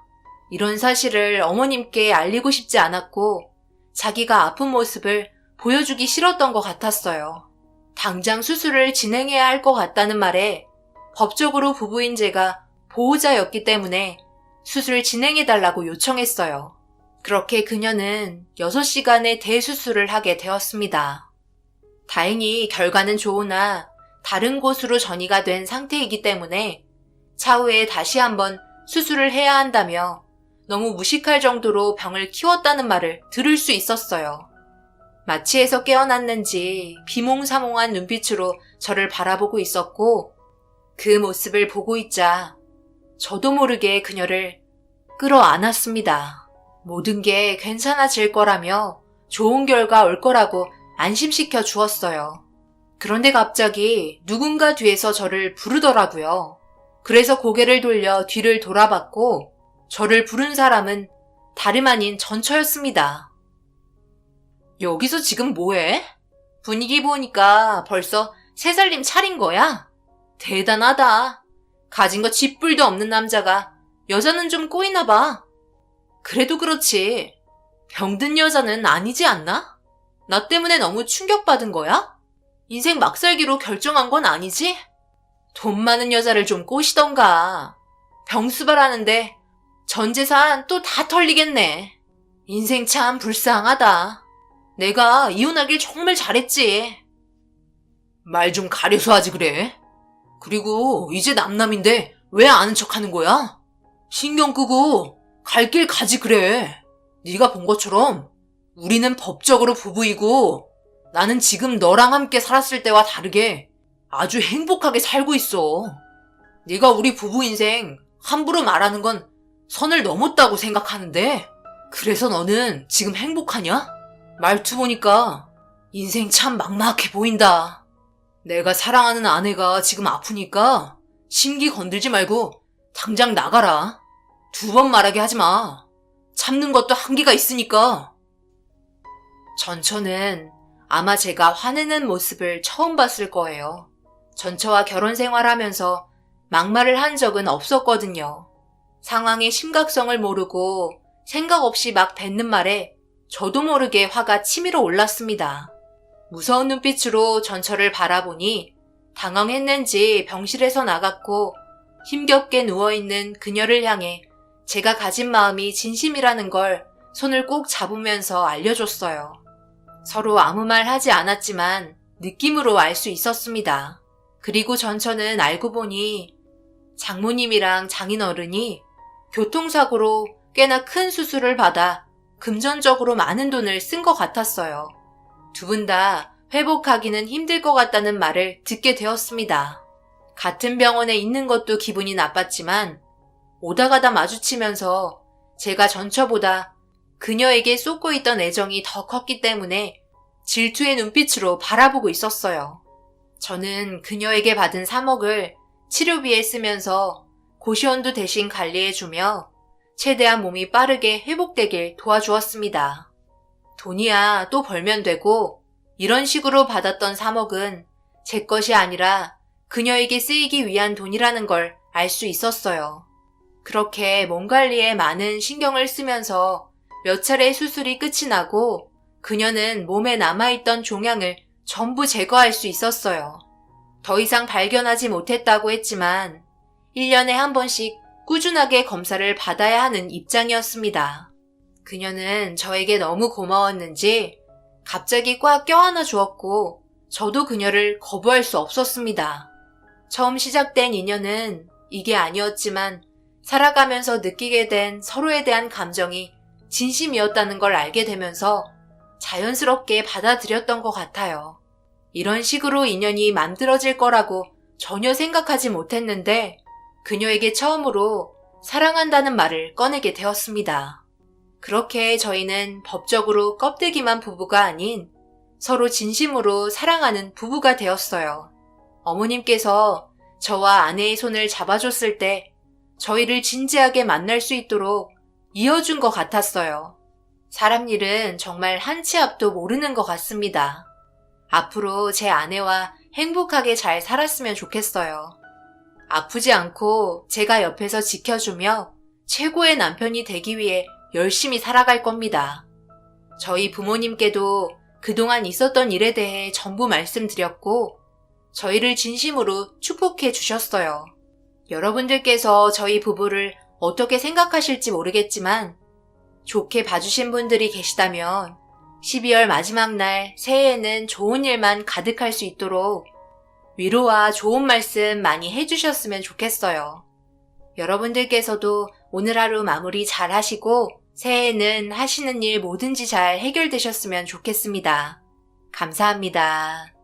이런 사실을 어머님께 알리고 싶지 않았고 자기가 아픈 모습을 보여주기 싫었던 것 같았어요. 당장 수술을 진행해야 할 것 같다는 말에 법적으로 부부인 제가 보호자였기 때문에 수술 진행해달라고 요청했어요. 그렇게 그녀는 6시간의 대수술을 하게 되었습니다. 다행히 결과는 좋으나 다른 곳으로 전이가 된 상태이기 때문에 차후에 다시 한번 수술을 해야 한다며 너무 무식할 정도로 병을 키웠다는 말을 들을 수 있었어요. 마취에서 깨어났는지 비몽사몽한 눈빛으로 저를 바라보고 있었고 그 모습을 보고 있자 저도 모르게 그녀를 끌어안았습니다. 모든 게 괜찮아질 거라며 좋은 결과 올 거라고 안심시켜 주었어요. 그런데 갑자기 누군가 뒤에서 저를 부르더라고요. 그래서 고개를 돌려 뒤를 돌아봤고 저를 부른 사람은 다름 아닌 전처였습니다. 여기서 지금 뭐해? 분위기 보니까 벌써 3살님 차린 거야? 대단하다. 가진 거 쥐뿔도 없는 남자가 여자는 좀 꼬이나 봐. 그래도 그렇지. 병든 여자는 아니지 않나? 나 때문에 너무 충격받은 거야? 인생 막살기로 결정한 건 아니지? 돈 많은 여자를 좀 꼬시던가. 병수발하는데 전 재산 또 다 털리겠네. 인생 참 불쌍하다. 내가 이혼하길 정말 잘했지. 말 좀 가려서 하지 그래. 그리고 이제 남남인데 왜 아는 척하는 거야? 신경 끄고 갈 길 가지 그래. 네가 본 것처럼 우리는 법적으로 부부이고 나는 지금 너랑 함께 살았을 때와 다르게 아주 행복하게 살고 있어. 네가 우리 부부 인생 함부로 말하는 건 선을 넘었다고 생각하는데 그래서 너는 지금 행복하냐? 말투 보니까 인생 참 막막해 보인다. 내가 사랑하는 아내가 지금 아프니까 심기 건들지 말고 당장 나가라. 2번 말하게 하지 마. 참는 것도 한계가 있으니까. 전처는 아마 제가 화내는 모습을 처음 봤을 거예요. 전처와 결혼 생활하면서 막말을 한 적은 없었거든요. 상황의 심각성을 모르고 생각 없이 막 뱉는 말에 저도 모르게 화가 치밀어 올랐습니다. 무서운 눈빛으로 전처를 바라보니 당황했는지 병실에서 나갔고 힘겹게 누워있는 그녀를 향해 제가 가진 마음이 진심이라는 걸 손을 꼭 잡으면서 알려줬어요. 서로 아무 말 하지 않았지만 느낌으로 알 수 있었습니다. 그리고 전처는 알고 보니 장모님이랑 장인어른이 교통사고로 꽤나 큰 수술을 받아 금전적으로 많은 돈을 쓴 것 같았어요. 2분 다 회복하기는 힘들 것 같다는 말을 듣게 되었습니다. 같은 병원에 있는 것도 기분이 나빴지만 오다 가다 마주치면서 제가 전처보다 그녀에게 쏟고 있던 애정이 더 컸기 때문에 질투의 눈빛으로 바라보고 있었어요. 저는 그녀에게 받은 3억을 치료비에 쓰면서 고시원도 대신 관리해주며 최대한 몸이 빠르게 회복되길 도와주었습니다. 돈이야 또 벌면 되고 이런 식으로 받았던 3억은 제 것이 아니라 그녀에게 쓰이기 위한 돈이라는 걸 알 수 있었어요. 그렇게 몸 관리에 많은 신경을 쓰면서 몇 차례 수술이 끝이 나고 그녀는 몸에 남아있던 종양을 전부 제거할 수 있었어요. 더 이상 발견하지 못했다고 했지만 1년에 한 번씩 꾸준하게 검사를 받아야 하는 입장이었습니다. 그녀는 저에게 너무 고마웠는지 갑자기 꽉 껴안아 주었고 저도 그녀를 거부할 수 없었습니다. 처음 시작된 인연은 이게 아니었지만 살아가면서 느끼게 된 서로에 대한 감정이 진심이었다는 걸 알게 되면서 자연스럽게 받아들였던 것 같아요. 이런 식으로 인연이 만들어질 거라고 전혀 생각하지 못했는데 그녀에게 처음으로 사랑한다는 말을 꺼내게 되었습니다. 그렇게 저희는 법적으로 껍데기만 부부가 아닌 서로 진심으로 사랑하는 부부가 되었어요. 어머님께서 저와 아내의 손을 잡아줬을 때 저희를 진지하게 만날 수 있도록 이어준 것 같았어요. 사람 일은 정말 한 치 앞도 모르는 것 같습니다. 앞으로 제 아내와 행복하게 잘 살았으면 좋겠어요. 아프지 않고 제가 옆에서 지켜주며 최고의 남편이 되기 위해 열심히 살아갈 겁니다. 저희 부모님께도 그동안 있었던 일에 대해 전부 말씀드렸고 저희를 진심으로 축복해 주셨어요. 여러분들께서 저희 부부를 어떻게 생각하실지 모르겠지만 좋게 봐주신 분들이 계시다면 12월 마지막 날 새해에는 좋은 일만 가득할 수 있도록 위로와 좋은 말씀 많이 해주셨으면 좋겠어요. 여러분들께서도 오늘 하루 마무리 잘 하시고 새해에는 하시는 일 뭐든지 잘 해결되셨으면 좋겠습니다. 감사합니다.